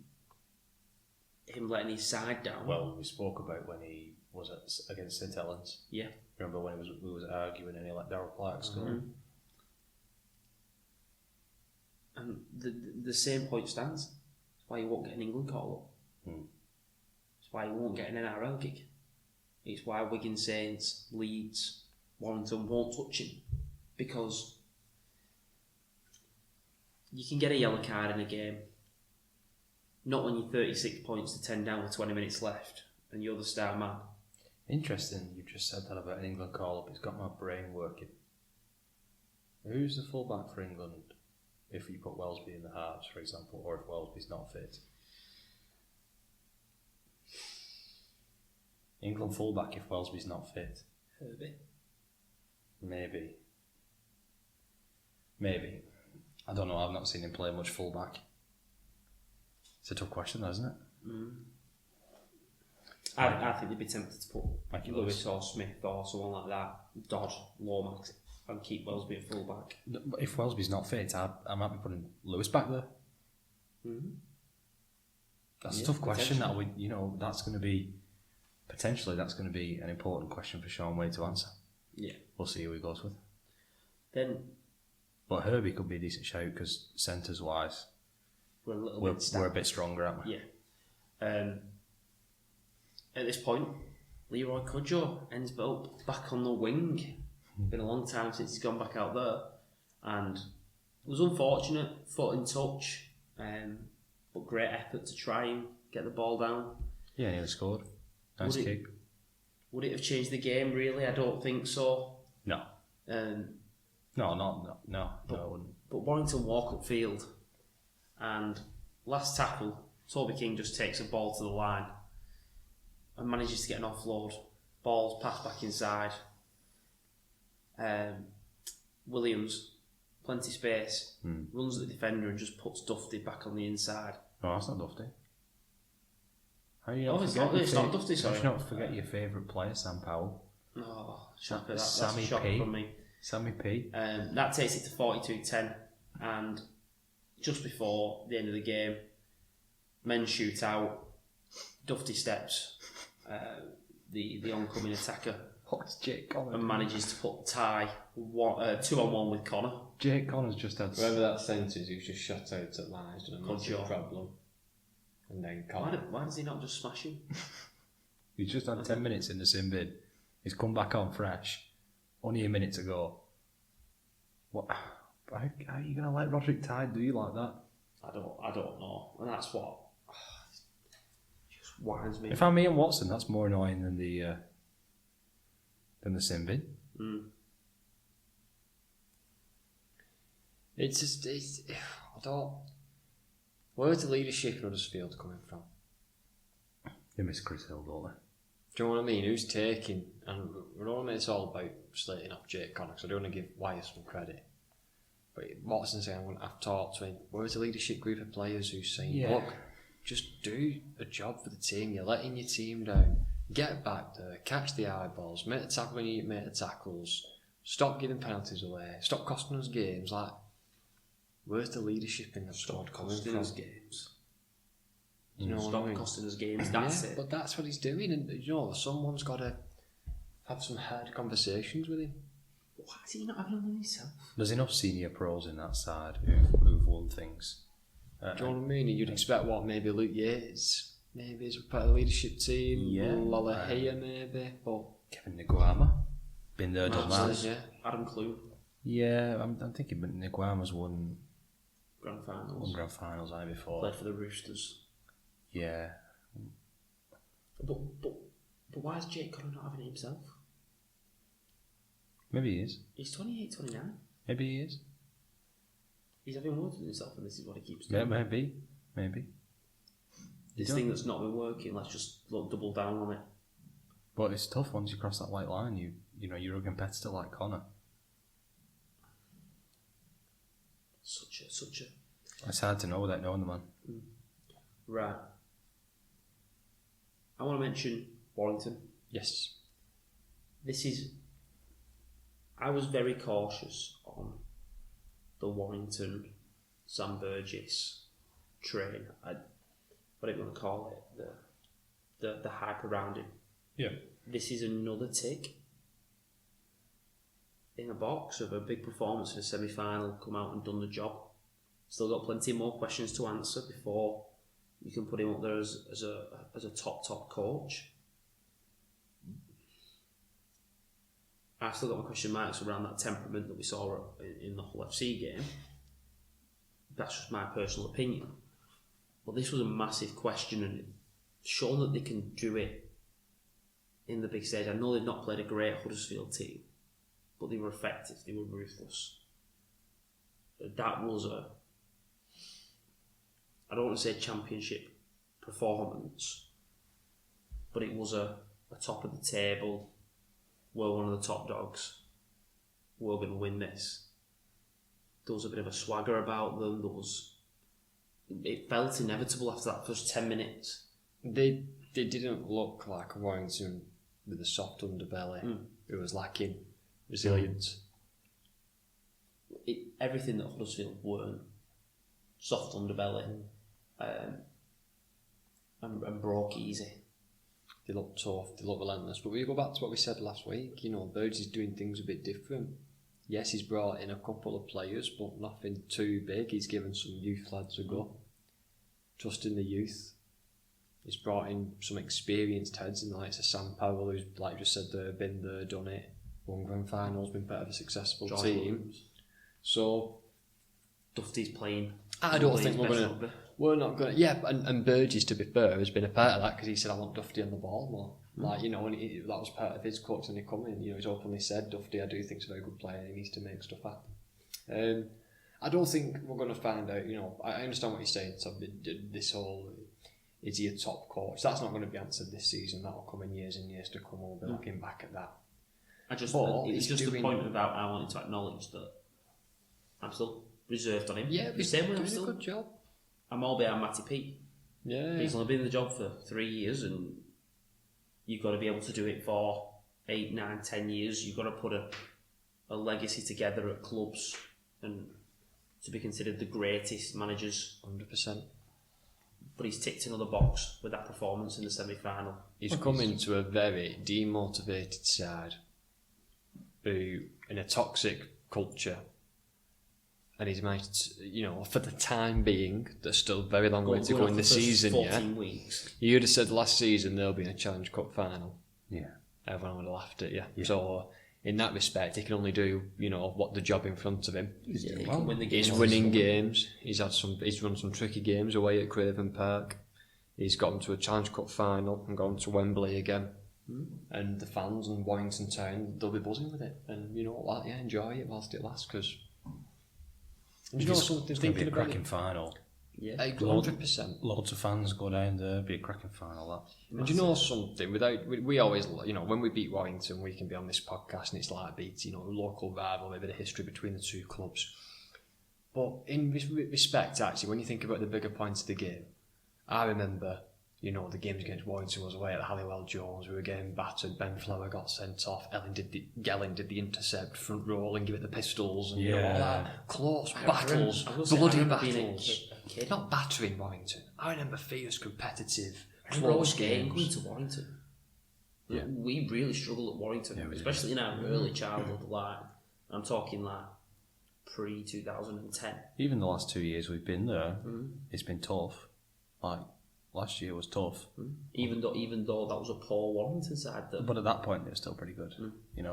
him letting his side down. Well, we spoke about when he was against St Helens. Yeah. Remember when we was arguing and he let Darryl Clark score? And the same point stands. That's why he won't get an England call up. It's why he won't get an NRL gig. It's why Wigan Saints, Leeds, Warrington won't touch him. Because you can get a yellow card in a game. Not when you're 36 points to 10 down with 20 minutes left and you're the star man. Interesting, you just said that about an England call-up. It's got my brain working. Who's the fullback for England if you put Wellesby in the halves, for example, or if Wellesby's not fit? England fullback if Wellesby's not fit. Herbie. Maybe. I don't know. I've not seen him play much fullback. It's a tough question, though, isn't it? I think they'd be tempted to put Mikey Lewis or Smith or someone like that, Dodd, Lomax, and keep Wellesby at fullback. But if Wellesby's not fit, I might be putting Lewis back there. That's a tough question. That that's going to be an important question for Sean Wade to answer. Yeah. We'll see who he goes with. Then But Herbie could be a decent shout because centres wise, we're a bit stronger, aren't we? Yeah. At this point, Leroy Cudjoe ends up back on the wing. Been a long time since he's gone back out there, and it was unfortunate, foot in touch, but great effort to try and get the ball down. Yeah, nearly scored. Nice kick. Would it have changed the game? Really, I don't think so. No. No, it wouldn't. But Warrington walk up field, and last tackle, Toby King just takes a ball to the line and manages to get an offload. Ball's passed back inside. Williams, plenty space, runs at the defender and just puts Dufty back on the inside. No, that's not Dufty. How you It's not Dufty, sorry. How do you not forget your favourite player, Sam Powell? Oh, shocker. That's Sammy a shock P. from me. Sammy P. That takes it to 42-10, and just before the end of the game, men shoot out, Dufty steps, the oncoming attacker, What's Jake Connors? and manages to put tie 2-on-1 with Connor. Jake Connors just had... Whoever that centre is, he was just shut out at lines and a massive Cudjoe. problem. And then Connor. Why does he not just smash him? He's just had 10 minutes in the sin bin. He's come back on fresh. Only a minute to go. What? How are you going to let Roderick Tide do you like that? I don't know, and that's what just winds me. If I'm Ian Watson, that's more annoying than the sin bin. It's just, I don't. Where's the leadership in Huddersfield coming from? They miss Chris Hill, don't they? Do you know what I mean? Who's taking, and we don't know it's all about slating off Jake Connor, because I don't want to give Wyatt some credit. But Watson saying, I've talked to him, where's the leadership group of players who's saying, look, just do a job for the team, you're letting your team down, get back there, catch the eyeballs, make the tackle when you make the tackles, stop giving penalties away, stop costing us games, like, where's the leadership in the squad coming from? Games. You know what I Stop mean? costing us games. That's it. But that's what he's doing, and someone's got to have some hard conversations with him. Why is he not having one himself? There's enough senior pros in that side who've won things. Do you know what I mean? You'd expect maybe Luke Yates, maybe as a part of the leadership team, Lola Hea maybe, but Kevin Niguama, been there, done that. yeah. Adam Clue, Yeah, I'm thinking, but Niguama's won grand finals. grand finals before. Played for the Roosters. Yeah, But why is Jake Connor not having it himself? maybe he is. He's 28, 29. Maybe he is. He's having words with himself, and this is what he keeps Yeah, doing. maybe. This thing that's not been working, let's just double down on it. But it's tough once you cross that white line. You're a competitor like Connor. Such a. It's hard to know without knowing the man. Right. I want to mention Warrington. Yes. I was very cautious on the Warrington Sam Burgess train. What do you want to call it? The hype around him. Yeah. This is another tick in a box of a big performance in a semi-final, come out and done the job. Still got plenty more questions to answer before you can put him up there as a top coach. I've still got my question marks around that temperament that we saw in the Hull FC game. That's just my personal opinion. But this was a massive question, and shown that they can do it in the big stage. I know they've not played a great Huddersfield team, but they were effective, they were ruthless. That was I don't want to say championship performance, but it was a the top of the table, we're one of the top dogs, we're going to win this. There was a bit of a swagger about them. It felt inevitable after that first 10 minutes. They didn't look like a Warrington with a soft underbelly. It was lacking resilience. Everything that Huddersfield weren't. Soft underbelly. And broke easy. They look tough, they look relentless. But we go back to what we said last week, Birds is doing things a bit different. Yes, he's brought in a couple of players, but nothing too big. He's given some youth lads a go. Trusting the youth. He's brought in some experienced heads in the likes of Sam Powell, who's, like you just said, there, been there, done it. Won grand finals, been part of a successful team. So, Dufty's playing. I don't think we're not going to. Yeah, and Burgess, to be fair, has been a part of that because he said, I want Dufty on the ball more. Like, when that was part of his coach when he come in. He's openly said, Dufty, I do think he's a very good player and he needs to make stuff happen. I don't think we're going to find out, I understand what you're saying, so this whole, is he a top coach? That's not going to be answered this season. That will come in years and years to come. We'll be looking back at that. It's just the point about I wanted to acknowledge that I'm still reserved on him. Yeah, the same way I'm still a good job. I'm all behind Matty Pete. Yeah, he's only been in the job for 3 years, and you've got to be able to do it for 8, 9, 10 years. You've got to put a legacy together at clubs and to be considered the greatest managers. 100%. But he's ticked another box with that performance in the semi-final. He's come into a very demotivated side who, in a toxic culture, and he's managed to, for the time being, there's still a very long way to go in the season. 14 weeks. You'd have said last season there'll be a Challenge Cup final. Yeah. Everyone would have laughed at you. Yeah. So, in that respect, he can only do, what the job in front of him. He's winning games. He's run some tricky games away at Craven Park. He's gotten to a Challenge Cup final and gone to Wembley again. And the fans and Warrington Town, they'll be buzzing with it. And enjoy it whilst it lasts, because it's going to be a cracking final. Yeah, 100%. Loads of fans go down there, be a cracking final. That. And do you know something? We always, when we beat Warrington, we can be on this podcast and it's like beating, local rivalry, a bit of history between the two clubs. But in respect, actually, when you think about the bigger points of the game, I remember, the games against Warrington was away at Halliwell Jones. We were getting battered. Ben Flower got sent off. Gelling did the intercept, front roll, and give it the pistols, and all that. Close battles, bloody battles. Not battering Warrington. I remember fierce, competitive, close games. Going to Warrington. Yeah. We really struggled at Warrington, especially in our early childhood. I'm talking pre-2010. Even the last 2 years we've been there, it's been tough. Last year was tough. Even though that was a poor Warrington side. But at that point, it was still pretty good.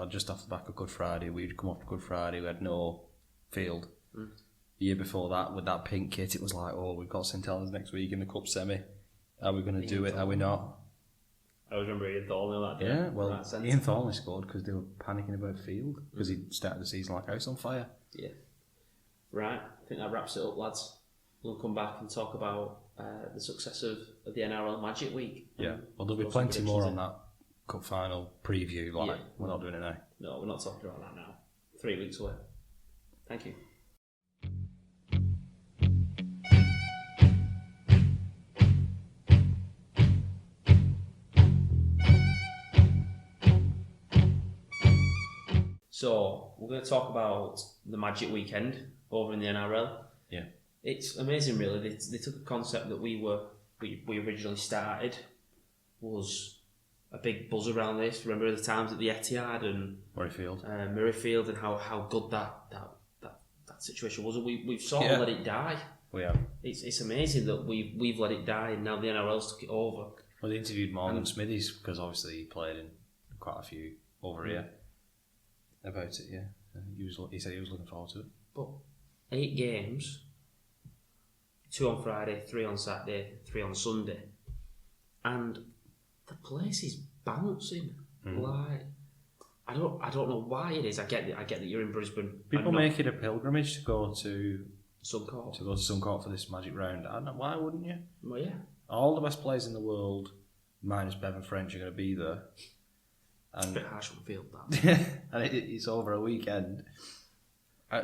Just off the back of Good Friday, we'd come off Good Friday, we had no field. The year before that, with that pink kit, it was like, we've got St Helens next week in the Cup semi. Are we going to do it? Are we not? I remember Ian Thornley on that day. Yeah, well, Ian Thornley scored because they were panicking about field, because he'd started the season like house on fire. Yeah. Right, I think that wraps it up, lads. We'll come back and talk about the success of the NRL Magic Week. Yeah, well, there'll be plenty more on that Cup final preview. We're not doing it now. No, we're not talking about that now. 3 weeks away. Thank you. So, we're going to talk about the Magic Weekend over in the NRL. Yeah. It's amazing, really. They took a concept that we originally started, was a big buzz around this. Remember the times at the Etihad and Murrayfield, and how good that situation was. And we've sort of let it die. We have. It's amazing that we've let it die, and now the NRL's took it over. Well, they interviewed Morgan Smithies, because obviously he played in quite a few over here, about it. Yeah, he said he was looking forward to it. But 8 games. 2 on Friday, 3 on Saturday, 3 on Sunday, and the place is bouncing. I don't know why it is. I get that you're in Brisbane. People make it a pilgrimage to go to Suncorp. To go to Suncorp for this Magic Round. I don't know, why wouldn't you? Well, yeah. All the best players in the world minus Bevan French are going to be there. It's a And bit harsh on the field, that. and it's over a weekend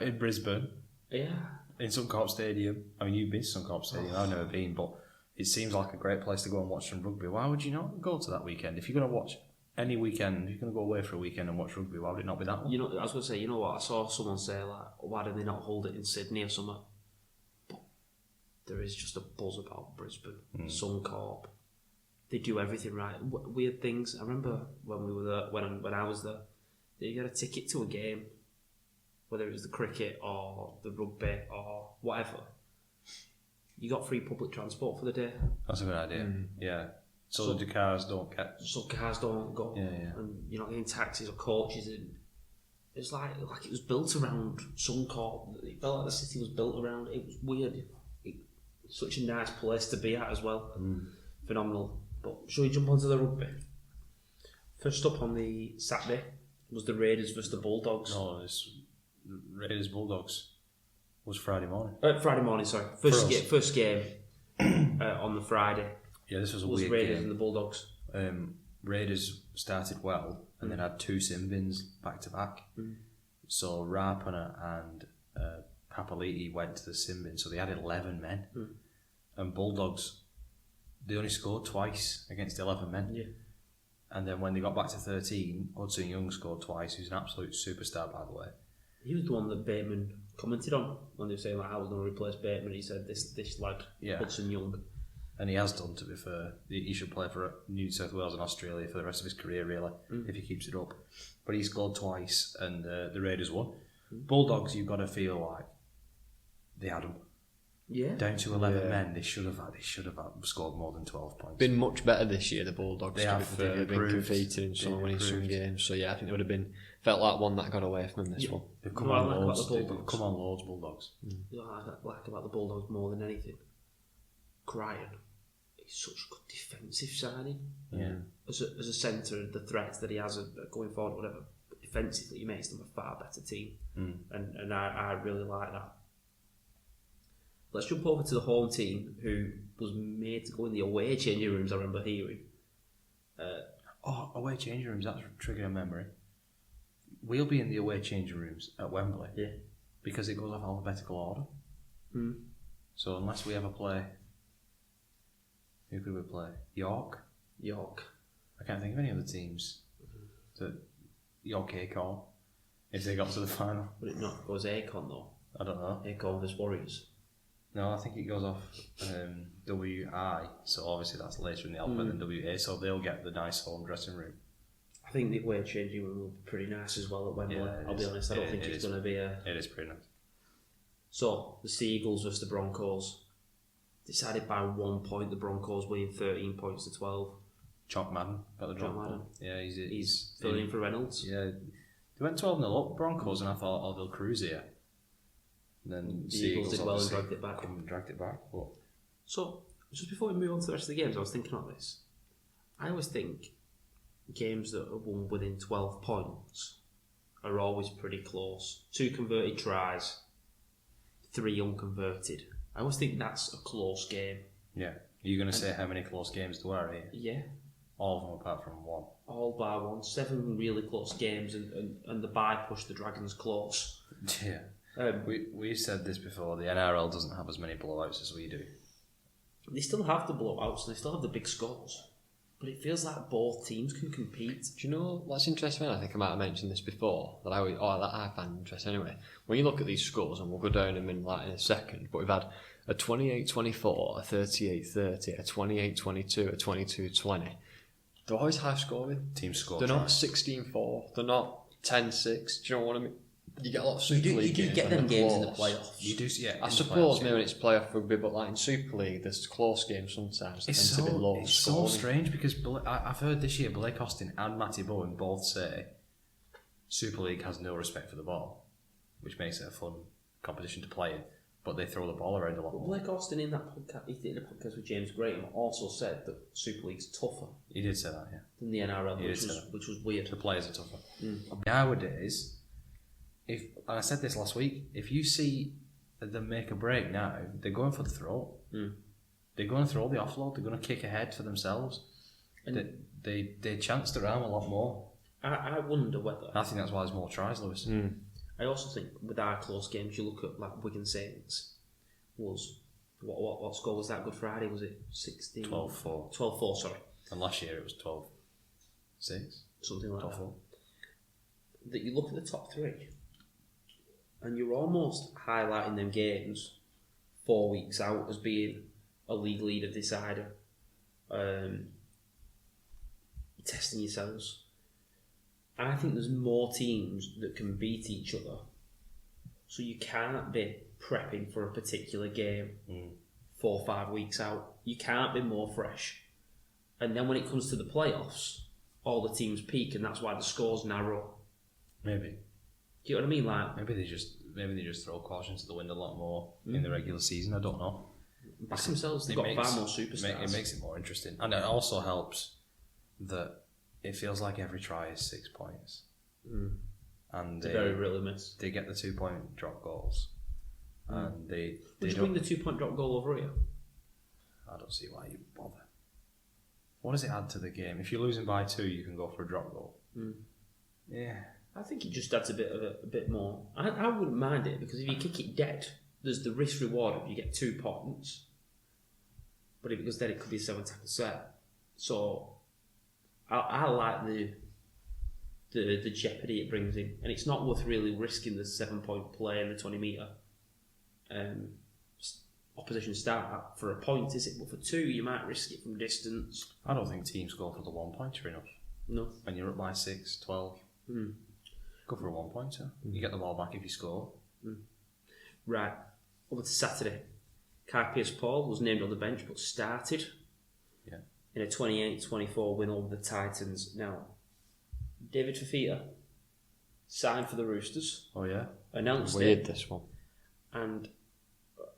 in Brisbane, Yeah. in Suncorp Stadium. I mean, you've been to Suncorp Stadium, I've never been, but it seems like a great place to go and watch some rugby. Why would you not go to that weekend? If you're going to watch any weekend, if you're going to go away for a weekend and watch rugby, why would it not be that one? You know, I was going to say, you know what? I saw someone say, like, why do they not hold it in Sydney or something? But there is just a buzz about Brisbane, Suncorp. They do everything right. Weird things. I remember when we were there, when I was there, you get a ticket to a game, whether it was the cricket or the rugby or whatever. You got free public transport for the day. That's a good idea. Yeah. So the cars don't get. So cars don't go, Yeah. and you're not getting taxis or coaches in. It's like it was built around Suncorp. It felt like the city was built around. It was weird. Such a nice place to be at as well. Phenomenal. But shall we jump onto the rugby? First up on the Saturday was the Raiders versus the Bulldogs. No, it's Raiders Bulldogs was Friday morning. Friday morning, sorry. First game on the Friday. Yeah, this was a was weird Raiders game. and the Bulldogs. Raiders started well and then had two sin bins back to back. So Rapana and Papali'i went to the sin bin, so they had 11 men. And Bulldogs, they only scored twice against 11 men. Yeah. And then when they got back to 13, Hudson Young scored twice, who's an absolute superstar, by the way. He was the one that Bateman commented on when they were saying like, I was going to replace Bateman. He said this lad, Hudson Young. And he has done, to be fair. He should play for New South Wales and Australia for the rest of his career, really, if he keeps it up. But he scored twice, and the Raiders won. Bulldogs, you've got to feel like they had them. Yeah. Down to 11 men, they should have scored more than 12 points. Been much better this year, the Bulldogs. They to have, be fair. they've They've been improved. competing in some, They've winning some improved. games. So yeah, I think they would have been felt like one that got away from them this one. They've come What I on like about loads. the They've Bulldogs. come on loads, Bulldogs. You know what I like about the Bulldogs more than anything? Gryan. He's such a good defensive signing. Yeah. As a centre, the threats that he has going forward, whatever, but defensively, he makes them a far better team. And I really like that. Let's jump over to the home team, who was made to go in the away changing rooms, I remember hearing. Away changing rooms, that's triggering a memory. We'll be in the away changing rooms at Wembley. Yeah. Because it goes off alphabetical order. So unless we ever play... Who could we play? York? I can't think of any other teams. York Acorn, if they got to the final. But it not goes Acorn though. I don't know. Acorn versus Warriors. No, I think it goes off WI, so obviously that's later in the alphabet than WA, so they'll get the nice home dressing room. I think the away changing room will be pretty nice as well at Wembley. Yeah, I'll be honest, I don't think it's going to be a... It is pretty nice. So, the Seagulls versus the Broncos. Decided by 1 point, the Broncos winning 13 points to 12. Chalk Madden got the drop. Madden. Yeah, He's filling in for Reynolds. Yeah, they went 12-0 up Broncos, and I thought, oh, they'll cruise here. And then The Eagles did well and obviously dragged it back. come and dragged it back. But So, just before we move on to the rest of the games, I was thinking of this. I always think games that are won within 12 points are always pretty close. 2 converted tries, 3 unconverted. I always think that's a close game. yeah, you're going to say how many close games there were here? Yeah. All of them apart from one. All bar one. 7 really close games, and the bye pushed the Dragons close. Yeah. We've said this before, the NRL doesn't have as many blowouts as we do. They still have the blowouts and they still have the big scores, but it feels like both teams can compete. Do you know what's interesting? I think I might have mentioned this before, that I find interesting anyway. When you look at these scores, and we'll go down them in a second, but we've had a 28-24, a 38-30, a 28-22, a 22-20. They're always high scoring. Team score. They're not 16-4, they're not 10-6. Do you know what I mean? You get a lot of Super League You do games get when them they're games in the close. playoffs. You do, yeah. I suppose maybe when it's playoff rugby, but like in Super League, there's close games sometimes. They It's tend to be low so scoring. strange because I've heard this year Blake Austin and Matty Bowen both say Super League has no respect for the ball, which makes it a fun competition to play in, but they throw the ball around a lot But more. Blake Austin in that podcast, he did a podcast with James Graham, also said that Super League's tougher He did say that, yeah. than the NRL, He did say that. which was weird. The players are tougher. Nowadays, and I said this last week, if you see them make a break now, they're going for the throw. They're going to throw the offload. They're going to kick ahead for themselves. They chanced around a lot more. I wonder whether. I think that's why there's more tries, Lewis. I also think with our close games, you look at like Wigan Saints was what score was that Good Friday? Was it 16? 12-4. 12-4, sorry. And last year it was 12-6. Something like 12-4. That you look at the top three and you're almost highlighting them games 4 weeks out as being a league leader decider. You're testing yourselves. I think there's more teams that can beat each other, so you can't be prepping for a particular game 4 or 5 weeks out. You can't be more fresh. And then when it comes to the playoffs, all the teams peak, and that's why the score's narrow. Maybe. Do you know what I mean? Like maybe they just throw caution to the wind a lot more in the regular season. I don't know. back themselves, they've got far more superstars. It makes it more interesting, and it also helps that it feels like every try is 6 points. And they very rarely miss. They get the 2 point drop goals, and they Would you bring the 2 point drop goal over here? I don't see why you bother. What does it add to the game? If you're losing by 2, you can go for a drop goal. Yeah, I think it just adds a bit more. I wouldn't mind it, because if you kick it dead, there's the risk reward if you get 2 points. But if it goes dead, it could be a 7 tackle set. So I like the jeopardy it brings in, and it's not worth really risking the 7 point play and the 20 metre opposition start for a point, is it? But for 2, you might risk it from distance. I don't think teams go for the 1 pointer enough. No. When you're up by 6, 12, go for a 1 pointer. You get the ball back if you score. Right, over to Saturday. Kai Pearce-Paul was named on the bench but started in a 28-24 win over the Titans. Now, David Fafita signed for the Roosters. Oh yeah? Announced Weird, it. this one. And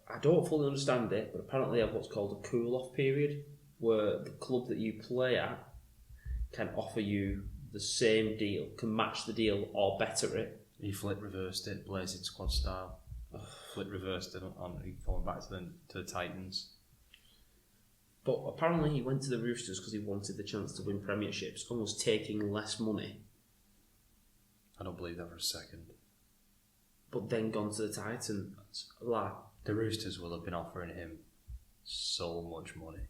I don't fully understand it, but apparently they have what's called a cool-off period, where the club that you play at can offer you the same deal, can match the deal or better it. He flick reversed it, blazing squad style. Flick reversed it on going back to the Titans. But apparently he went to the Roosters because he wanted the chance to win premierships and was taking less money, I don't believe that for a second. but then gone to the Titans. Like, The Roosters will have been offering him so much money.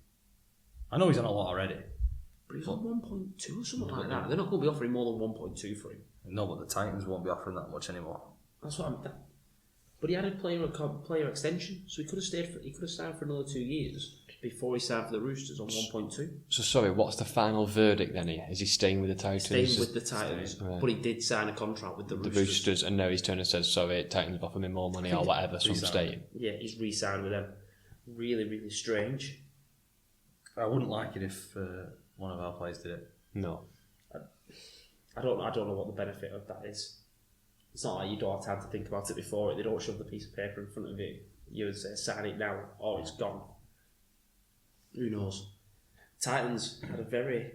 I know he's on a lot already. but he's on 1.2 or something like that. They're not going to be offering more than 1.2 for him. No, but the Titans won't be offering that much anymore. That's what I'm. But he had a player extension, so he could have stayed. He could have signed for another 2 years before he signed for the Roosters on 1.2. So sorry, what's the final verdict then here? Is he staying with the Titans? Staying with the Titans, Right. but he did sign a contract with the The Roosters. Roosters, and now he's turned and says, sorry, Titans have offered me more money or whatever, so I'm staying. Yeah, he's re-signed with them. Really, really strange. I wouldn't like it if one of our players did it. No. I don't know what the benefit of that is. It's not like you don't have time to think about it before it. They don't shove the piece of paper in front of you. You would say, sign it now, or it's gone. Who knows? Titans had a very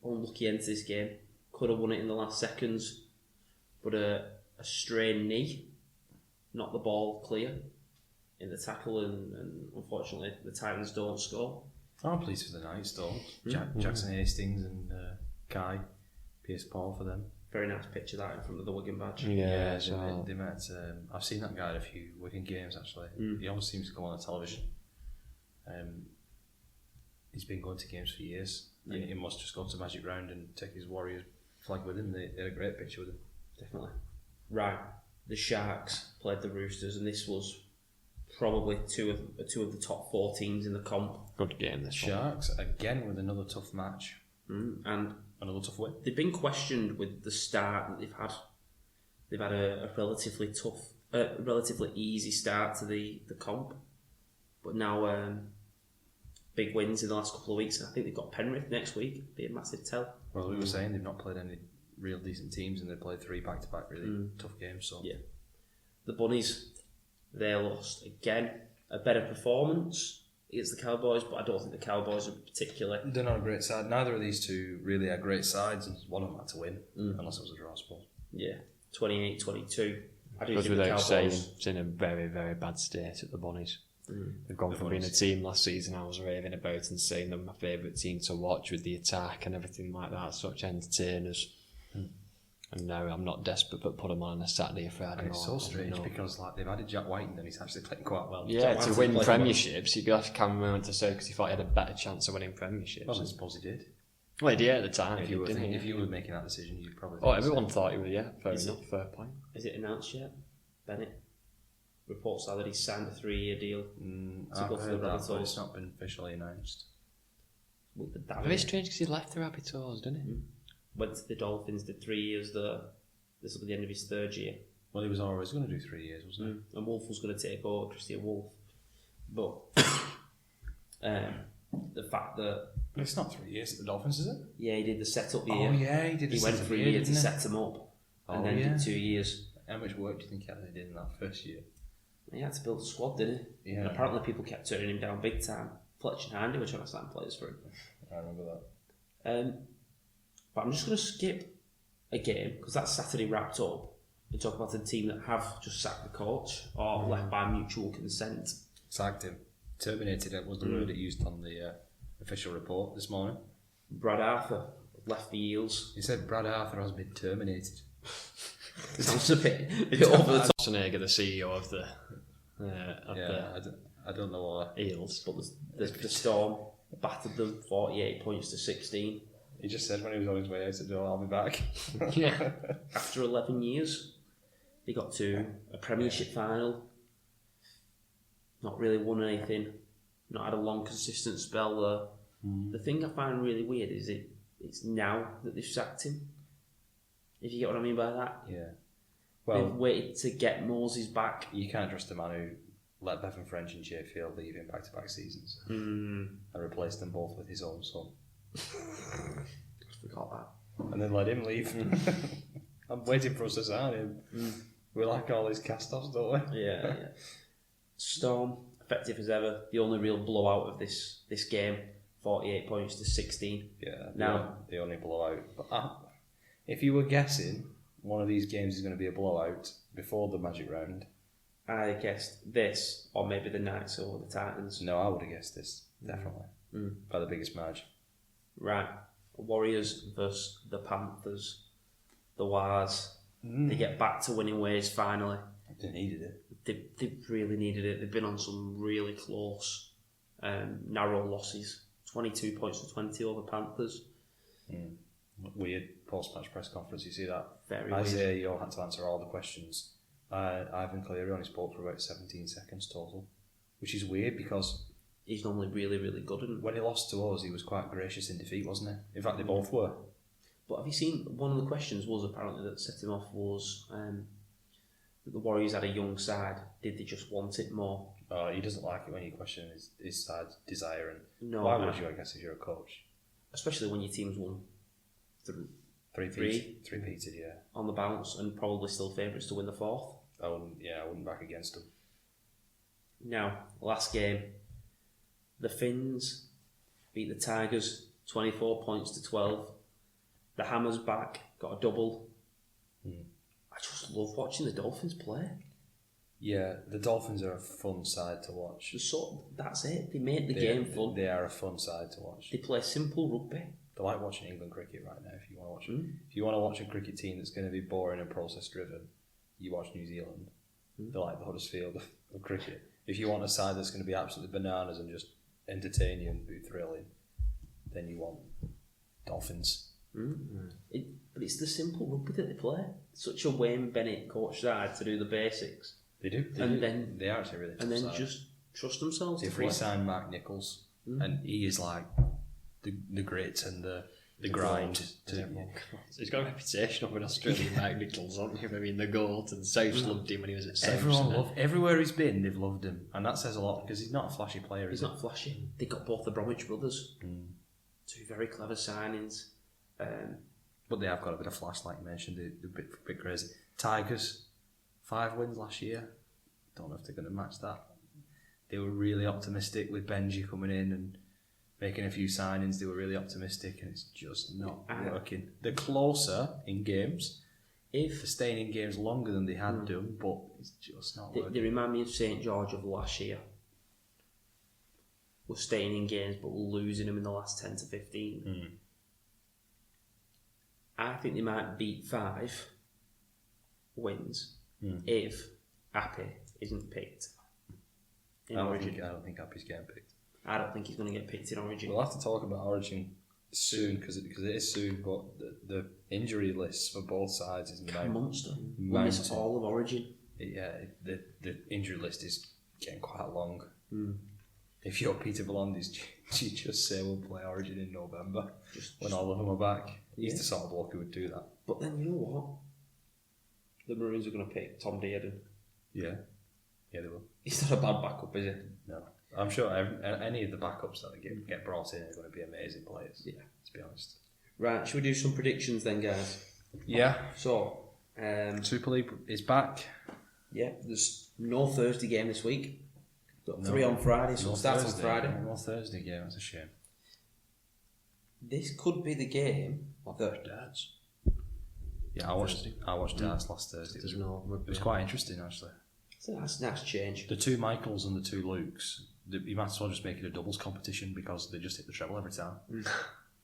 unlucky end to this game. Could have won it in the last seconds, but a strained knee knocked the ball clear in the tackle, and unfortunately the Titans don't score. I'm pleased for the Knights though. Jackson Hastings and Kai Pearce-Paul for them. Very nice picture that in front of the Wigan badge. Yeah, they met. I've seen that guy at a few Wigan games actually. He always seems to come on the television. He's been going to games for years. Yeah. He must just go to Magic Round and take his Warriors flag with him. They had a great picture with him. Definitely. Right, the Sharks played the Roosters, and this was probably two of the top 4 teams in the comp. Good game, this one. Sharks again with another tough match. And Another tough win. they've been questioned with the start that they've had. They've had a relatively tough, relatively easy start to the comp, but now big wins in the last couple of weeks. I think they've got Penrith next week. Be a massive tell. Well, we were saying they've not played any real decent teams, and they played 3 back-to-back really tough games. So Yeah, the Bunnies, they lost again. A better performance against the Cowboys, but I don't think the Cowboys are particularly. they're not a great side. Neither of these two really are great sides, and one of them had to win, unless it was a draw, I suppose. Yeah, 28-22. I do Goes think the without saying, Cowboys. it's in a very, very bad state at the Bunnies. They've gone from being a team last season I was raving about and saying they're my favourite team to watch with the attack and everything like that, such entertainers. And now I'm not desperate but put them on a Saturday or Friday. And it's so strange because they've added Jack White and he's actually playing quite well. Yeah, Jack to White's win playing premierships, you'd have to Cameron to say because he thought he had a better chance of winning premierships. well. I suppose he did. Well, he did at the time. If you didn't were making that decision, you'd probably. Oh, everyone thought he was. Yeah, fair enough. Fair point. Is it announced yet? Bennett reports that he's signed a 3-year deal to I've go for the heard that, but Rabbitohs. it's not been officially announced. With the Very strange because he left the Rabbitohs, didn't he? Went to the Dolphins, did 3 years there. This will be the end of his 3rd year. Well, he was always going to do 3 years, wasn't And Wolf was going to take over, Christian Wolf. But the fact that he? It's not 3 years at the Dolphins, is it? he did the setup year. Oh yeah, he did. He went for a year to set him up, and then did 2 years. How much work do you think he actually did in that first year? He had to build a squad, didn't he? Yeah. And apparently people kept turning him down big time. Fletcher and Handy were trying to sign players for him. I remember that. But I'm just going to skip a game because that's Saturday wrapped up and talk about a team that have just sacked the coach or left by mutual consent. Sacked him. Terminated it was the word it used on the official report this morning. Brad Arthur left the Eels. He said Brad Arthur has been terminated. Sounds a bit over the top. Schwarzenegger, the CEO of the I don't know what. Eels. But the Storm battered them 48 points to 16 He just said when he was on his way out, said, I'll be back. Yeah. after 11 years. They got to a Premiership final. Not really won anything. Not had a long consistent spell there. The thing I find really weird is it's now that they've sacked him. If you get what I mean by that. Yeah. They've Well, waited to get Moses back. you can't trust a man who let Bevan French and Jay Field leave in back-to-back seasons and replaced them both with his own son. I forgot And then let him leave. I'm waiting for us to sign him. We like all his cast-offs, don't we? that. Yeah. Storm, effective as ever. The only real blowout of this game, 48 points to 16. Yeah. Now- the only blowout. But if you were guessing one of these games is going to be a blowout before the Magic Round, I guessed this, or maybe the Knights or the Titans. no, I would have guessed this, definitely. By the biggest margin. Right. Warriors versus the Panthers. The Wars. They get back to winning ways finally. They needed it. They really needed it. They've been on some really close, narrow losses. 22 points to 20 over Panthers. Weird post-match press conference, you see that? Very Isaiah, you all had to answer all the questions. Ivan Cleary only spoke for about 17 seconds total, which is weird because He's normally really, really good. And when he lost to us, he was quite gracious in defeat, wasn't he? In fact, they both were. But have you seen, one of the questions was apparently that set him off was that the Warriors had a young side. Did they just want it more? He doesn't like it when you question his side's desire. And No, why no. would you, I guess, if you're a coach? Especially when your team's won Three-peated, yeah. on the bounce and probably still favourites to win the fourth. I wouldn't back against them. Now, last game, the Finns beat the Tigers 24 points to 12. The Hammers back, got a double. I just love watching the Dolphins play. Yeah, the Dolphins are a fun side to watch. That's it. They make the game fun. They are a fun side to watch. They play simple rugby. They're like watching England cricket right now. If you want to watch, if you want to watch a cricket team that's going to be boring and process driven, you watch New Zealand. They're like the Huddersfield of cricket. If you want a side that's going to be absolutely bananas and just entertain you and be thrilling, then you want Dolphins. But it's the simple rugby that they play. Such a Wayne Bennett coach side to do the basics. They do. Then they are actually really tough and then side. just trust themselves. They to play. re-signed Mark Nichols, and he is like the grit and the grind. He's got a reputation of an Australian Mike Nichols, hasn't he? I mean, the GOAT, and Souths loved him when he was at Souths. Everywhere he's been, they've loved him, and that says a lot because he's not a flashy player. He's not flashy. They got both the Bromwich brothers. Two very clever signings. But they have got a bit of flash, like you mentioned. They're a bit crazy. Tigers, 5 wins last year. Don't know if they're going to match that. They were really optimistic with Benji coming in and making a few signings. They were really optimistic, and it's just not working. They're closer in games. They're staying in games longer than they had done, but it's just not working. They remind me of St George of last year. we're staying in games, but we're losing them in the last 10 to 15. I think they might beat 5 wins if Appy isn't picked in Origin. I don't think Appy's getting picked. I don't think he's going to get picked in Origin. We'll have to talk about Origin soon because it is soon, but the injury list for both sides is monster. We miss all of Origin. The injury list is getting quite long. If you're Peter V'landys, do you just say we'll play Origin in November when all of them are back? He's the sort of bloke who would do that. But then you know what? The Maroons are going to pick Tom Dearden. Yeah, they will. He's not a bad backup, is he? No. I'm sure any of the backups that get brought in are going to be amazing players. Yeah. To be honest. Right, should we do some predictions then, guys? Yeah. So, Super League is back. Yeah, there's no Thursday game this week. Got 3 on Friday, so it starts on Friday. No Thursday game, that's a shame. This could be the game of the Darts. Yeah, I watched Darts last Thursday. It was quite interesting, actually. It's a nice change. The 2 Michaels and the 2 Lukes, you might as well just make it a doubles competition because they just hit the treble every time. And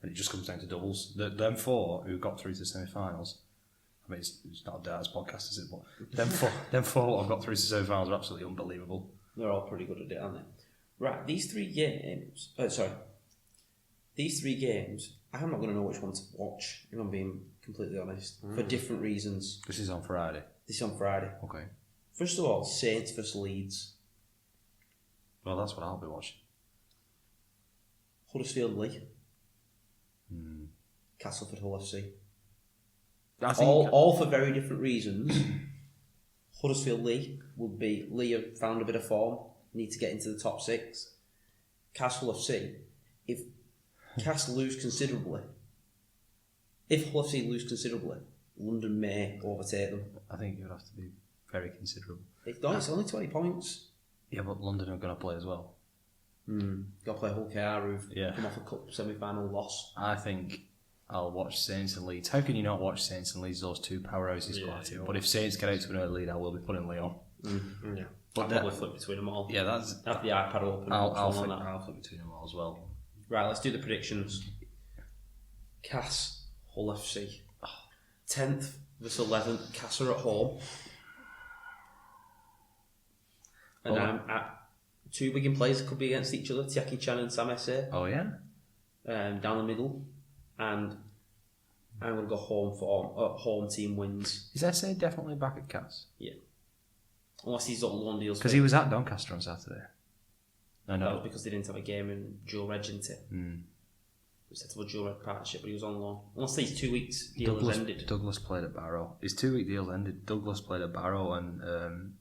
it just comes down to doubles. Them 4 who got through to the semi-finals, I mean, it's not a Darts podcast, is it? But them four who have got through to the semi-finals are absolutely unbelievable. They're all pretty good at it, aren't they? Right, these 3 games... These 3 games, I'm not going to know which one to watch, if I'm being completely honest, for different reasons. This is on Friday? This is on Friday. Okay. First of all, Saints vs Leeds. Well, that's what I'll be watching. Huddersfield League. Castleford Hull FC. All for very different reasons. Huddersfield League would be Lee have found a bit of form, need to get into the top 6. Castle FC, if Castle lose considerably, if Hull FC lose considerably, London may overtake them. I think it would have to be very considerable. It's only 20 points. Yeah, but London are going to play as well. Got to play Hull KR who've Yeah. come off a cup semi-final loss. I think I'll watch Saints and Leeds. How can you not watch Saints and Leeds? Those 2 powerhouses quite. But if Saints get out to an early lead, I will be putting Lee on. Yeah, I'll probably flip between them all. Yeah, that's. Have the iPad open. I'll flip between them all as well. Right, let's do the predictions. Cass, Hull FC. 10th vs 11th, Cass are at home. And I'm at 2 Wigan players could be against each other, Tiaki Chan and Sam Esse. Oh, yeah? Down the middle. And I'm going to go home for home team wins. Is Esse definitely back at Cass? Yeah. Unless he's on loan deals. Because he was at Doncaster on Saturday. That was because they didn't have a game in dual reg, didn't it? We set up a dual reg partnership, but he was on loan. Unless these 2 weeks deal has ended. Douglas played at Barrow. His 2-week deal ended. Douglas played at Barrow and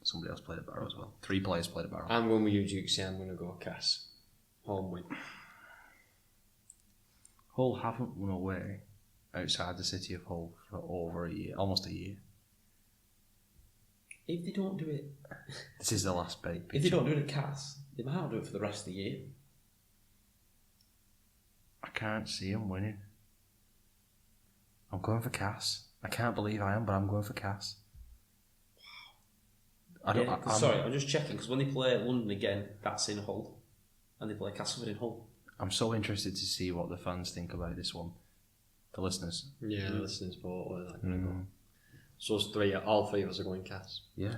somebody else played at Barrow as well. 3 players played at Barrow. I'm going with you, Dukesy. I'm going to go Cass. Home win. Hull haven't won away outside the city of Hull for over a year, almost a year. If they don't do it... This is the last big picture. If they don't do it at Cass, they might not do it for the rest of the year. I can't see him winning. I'm going for Cass. I can't believe I am, but I'm going for Cass. Wow. I'm just checking, because when they play London again, that's in Hull. And they play Castleford in Hull. I'm so interested to see what the fans think about this one. The listeners. Yeah, the listeners vote. Where they're going to go. So all 3 of us are going Cass. Yeah.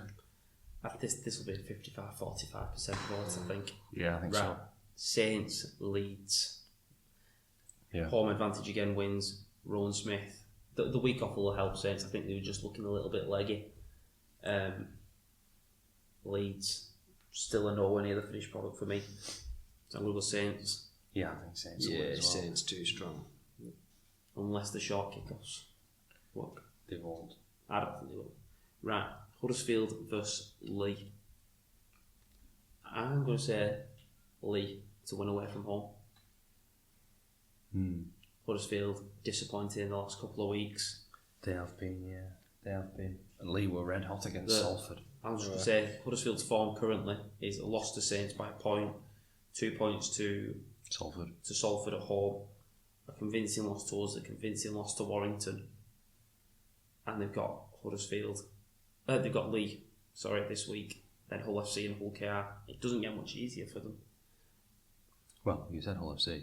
This will be a 55-45% vote, I think. Yeah, I think so. Saints, Leeds. Yeah. Home advantage again wins. Rowan Smith. The week off will help Saints. I think they were just looking a little bit leggy. Leeds, still a nowhere near the finished product for me. So I'm going to go Saints. Yeah, I think Saints. Yeah, as well. Saints too strong. Unless the short kick-offs work. They won't. I don't think they will. Right, Huddersfield versus Lee. I'm going to say Lee to win away from home. Huddersfield disappointed in the last couple of weeks. They have been, yeah. They have been. And Lee were red hot against Salford. I was just going to say Huddersfield's form currently is a loss to Saints by a point, 2 points to Salford at home, a convincing loss to us, a convincing loss to Warrington, and they've got Lee, this week, then Hull FC and Hull KR. It doesn't get much easier for them. Well, you said Hull FC.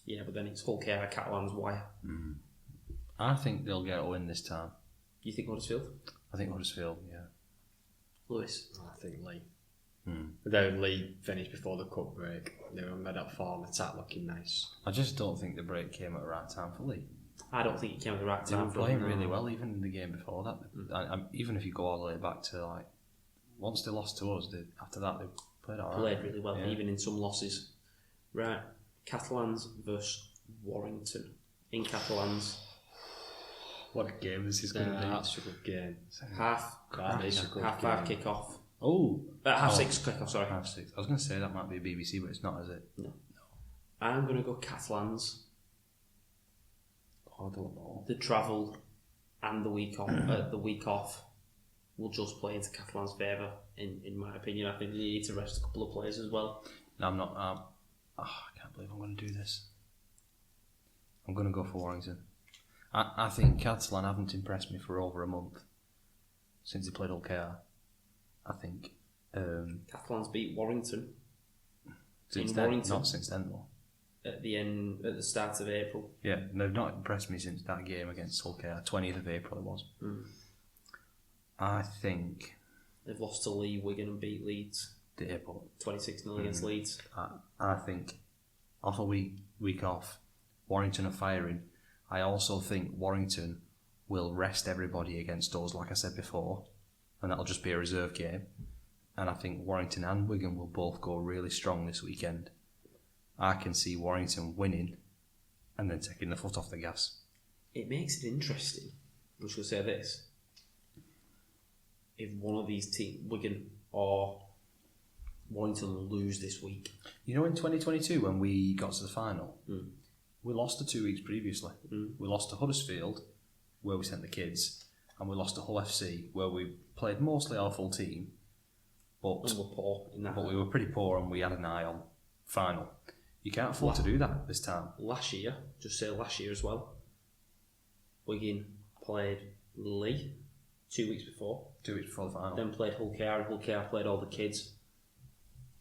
Yeah, but then it's Hull KR, Catalans, Wire. I think they'll get a win this time. You think Huddersfield? I think Huddersfield, yeah. Lewis? I think Lee. Though Lee finished before the cup break, they were made up form, attack looking nice. I just don't think the break came at the right time for Lee. I don't think it came at the right They time. were playing really well, even in the game before that. Even if you go all the way back to, like, once they lost to us, after that they played all right. Played really well, Yeah. even in some losses. Right, Catalans versus Warrington. In Catalans, What a game this is going to be. That's a good game. half That is a good half game. 5 kick-off. Oh! Half 6 kick-off, sorry. Half 6. I was going to say that might be BBC, but it's not, is it? No. I'm going to go Catalans. Oh, I don't know. The travel and the week off will just play into Catalan's favour, in my opinion. I think they need to rest a couple of players as well. No, I'm not. I can't believe I'm going to do this. I'm going to go for Warrington. I think Catalan haven't impressed me for over a month since they played Hull KR. I think Catalans beat Warrington since in then, Warrington. not since then though. At the start of April. Yeah, they've not impressed me since that game against Hull KR. 20th of April it was. I think They've lost to Wigan and beat Leeds. the but 26-0 against Leeds. I think off a week off, Warrington are firing. I also think Warrington will rest everybody against us, like I said before, and that'll just be a reserve game. And I think Warrington and Wigan will both go really strong this weekend. I can see Warrington winning and then taking the foot off the gas. It makes it interesting. I'm just going to say this. If one of these teams, Wigan or Warrington, lose this week. You know, in 2022 when we got to the final, we lost to 2 weeks previously. We lost to Huddersfield, where we sent the kids, and we lost to Hull FC, where we played mostly our full team, but And we're poor in that. we were pretty poor and we had an eye on final. You can't afford to do that this time. Last year, just say last year as well, Wigan played Lee 2 weeks before, 2 weeks before the final. then played Hull KR, and Hull KR played all the kids.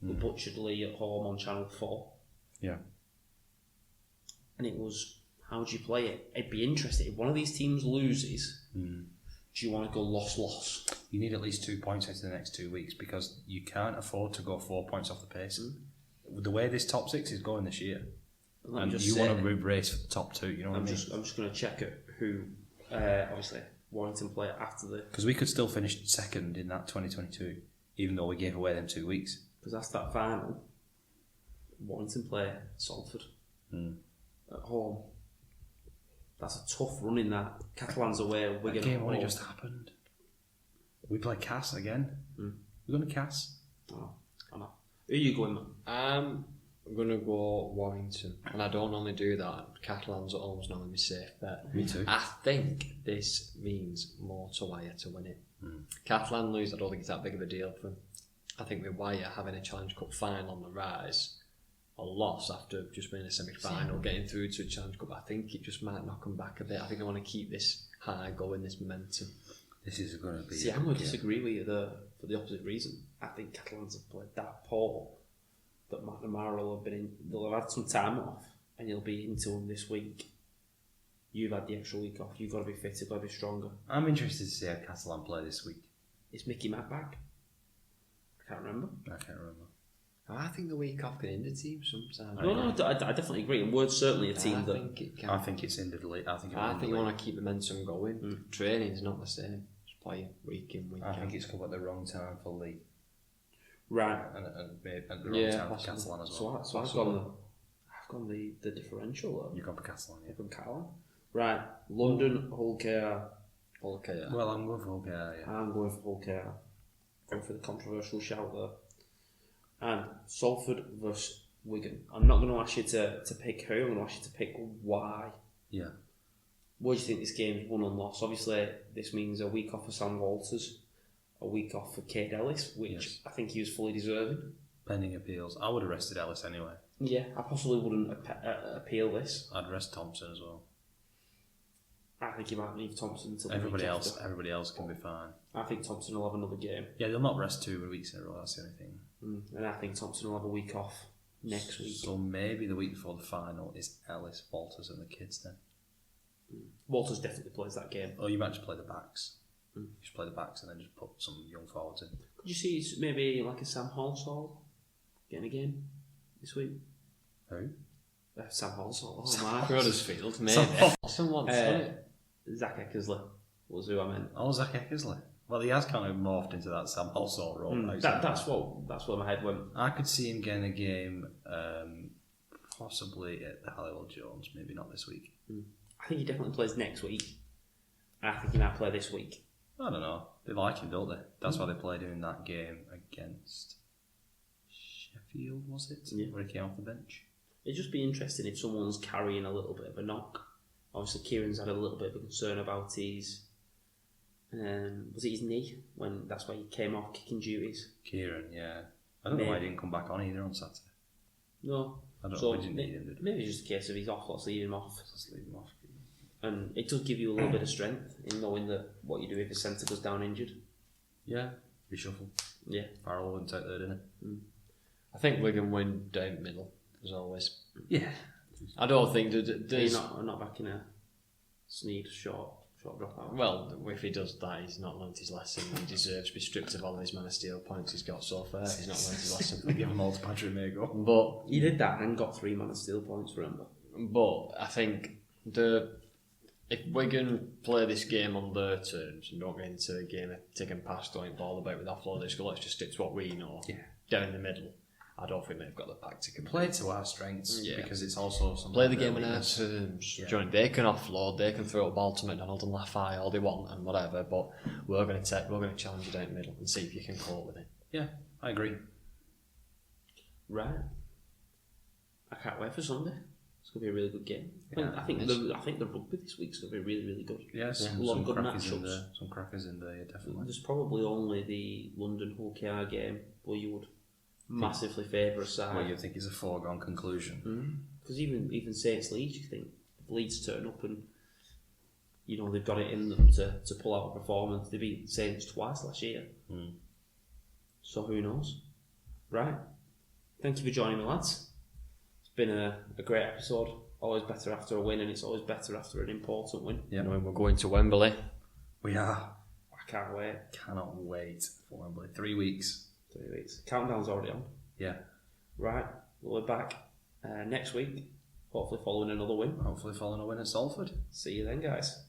We butchered Lee at home on Channel 4. Yeah. And it was, how would you play it? It'd be interesting. If one of these teams loses, do you want to go loss? You need at least 2 points into the next 2 weeks because you can't afford to go 4 points off the pace. The way this top 6 is going this year, and you want to race for the top 2, you know what I mean? I'm just going to check it who, obviously, Warrington play after the... Because we could still finish second in that 2022, even though we gave away them 2 weeks. Because that's that final. Warrington play Salford at home. That's a tough run in that. Catalans away, Wigan That game at only home. just happened. We play Cass again. We're going to Cass. Oh, I know. Who are you going, man? I'm going to go Warrington, and I don't normally do that. Catalans at home is normally my safe bet. Me too. I think this means more to Wire to win it. Catalan lose, I don't think it's that big of a deal for them. I think with Wire having a Challenge Cup final on the rise, a loss after just winning a semi-final, getting through to a Challenge Cup, I think it just might knock them back a bit. I think they want to keep this high going, this momentum. This is going to be... See, I'm going to disagree with you for the opposite reason. I think Catalans have played that poor that McNamara will have been in. They'll have had some time off, and you'll be into them this week. You've had the extra week off. You've got to be fit. You've got to be stronger. I'm interested to see how Catalan play this week. Is Mickey Mack back? I can't remember. I can't remember. I think the week off can hinder teams sometimes. No, I definitely agree. And we're certainly a team I that... think it can. I think it's ended late. I think you want to keep momentum going. Training's not the same. Just playing week in, week out. I think it's come at the wrong time for Lee. Right. And maybe at the wrong time for possibly. Catalan as well. So I've gone the differential though. You've gone for Catalan, yeah. I've gone Catalan. Right. London, Hull KR. Hull KR. Well, I'm going for Hull KR, yeah. I'm going for Hull KR. Going for the controversial shout there. And Salford versus Wigan. I'm not going to ask you to pick who, I'm going to ask you to pick why. Yeah. What do you think this game's won and lost? Obviously, this means a week off for Sam Walters, a week off for Cade Ellis, which Yes. I think he was fully deserving. Pending appeals. I would have rested Ellis anyway. Yeah, I possibly wouldn't appeal this. I'd rest Thompson as well. I think you might leave Thompson until the Everybody week else after. everybody else can be fine. I think Thompson will have another game. Yeah, they'll not rest 2 weeks in a row, that's the only thing. And I think Thompson will have a week off. next week. So maybe the week before the final is Ellis, Walters and the kids then. Walters definitely plays that game. Oh, you might just play the backs. Just play the backs and then just put some young forwards in. Could you see maybe like a Sam Halsall getting a game this week? Who? Sam Halsall. Oh my. Huddersfield, maybe. Someone. Zach Eckersley was who I meant. Oh, Zach Eckersley. Well, he has kind of morphed into that Sam Halsall role. That's what my head went. I could see him getting a game, possibly at the Halliwell Jones. Maybe not this week. I think he definitely plays next week. I think he might play this week. I don't know. They like him, don't they? That's why they played him in that game against Sheffield, was it? Yeah. Where he came off the bench. It'd just be interesting if someone's carrying a little bit of a knock. Obviously, Kieran's had a little bit of a concern about his... was it his knee? That's why he came off kicking duties. Kieran, yeah. I don't know why he didn't come back on either on Saturday. No. I don't know why he didn't need him, did he? Maybe it's just a case of he's off, let's leave him off. Let's leave him off. And it does give you a little bit of strength in knowing that what you do if a centre goes down injured. Yeah. Reshuffle. Yeah. Farrell wouldn't take third, innit? I think Wigan win down middle, as always. Yeah. I don't think He's not back in a Sneed short dropout. Well, if he does that, he's not learnt his lesson. He deserves to be stripped of all his Man of Steel points he's got so far. He's not learnt his lesson. Give them all to Patrick Mago. But he did that and got 3 Man of Steel points, remember? But I think if Wigan play this game on their terms and don't get into a game of taking past, throwing ball about with offloaders, let's just stick to what we know. Yeah. Down the middle. I don't think they've got the pack to compete. Play to our strengths because it's also something. Play the game on our terms. Yeah. Do you know, they can offload, they can throw a ball to McDonald and Lafay all they want and whatever, but we're going to challenge you down the middle and see if you can cope with it. Yeah, I agree. Right. I can't wait for Sunday. It's going to be a really good game. Yeah, I think the rugby this week's going to be really, really good. Yeah, a lot of good some crackers in there, definitely. There's probably only the London Hull KR game where you would massively favour a side. Well, you think it's a foregone conclusion. Because even Saints Leeds, you think if Leeds turn up and they've got it in them to pull out a performance. They beat Saints twice last year. So who knows? Right. Thank you for joining me, lads. It's been a great episode. Always better after a win, and it's always better after an important win. Yeah. We're going to Wembley. We are. I can't wait. Cannot wait for Wembley. 3 weeks. 3 weeks. Countdown's already on. Yeah. Right. We'll be back next week. Hopefully following another win. Hopefully following a win at Salford. See you then, guys.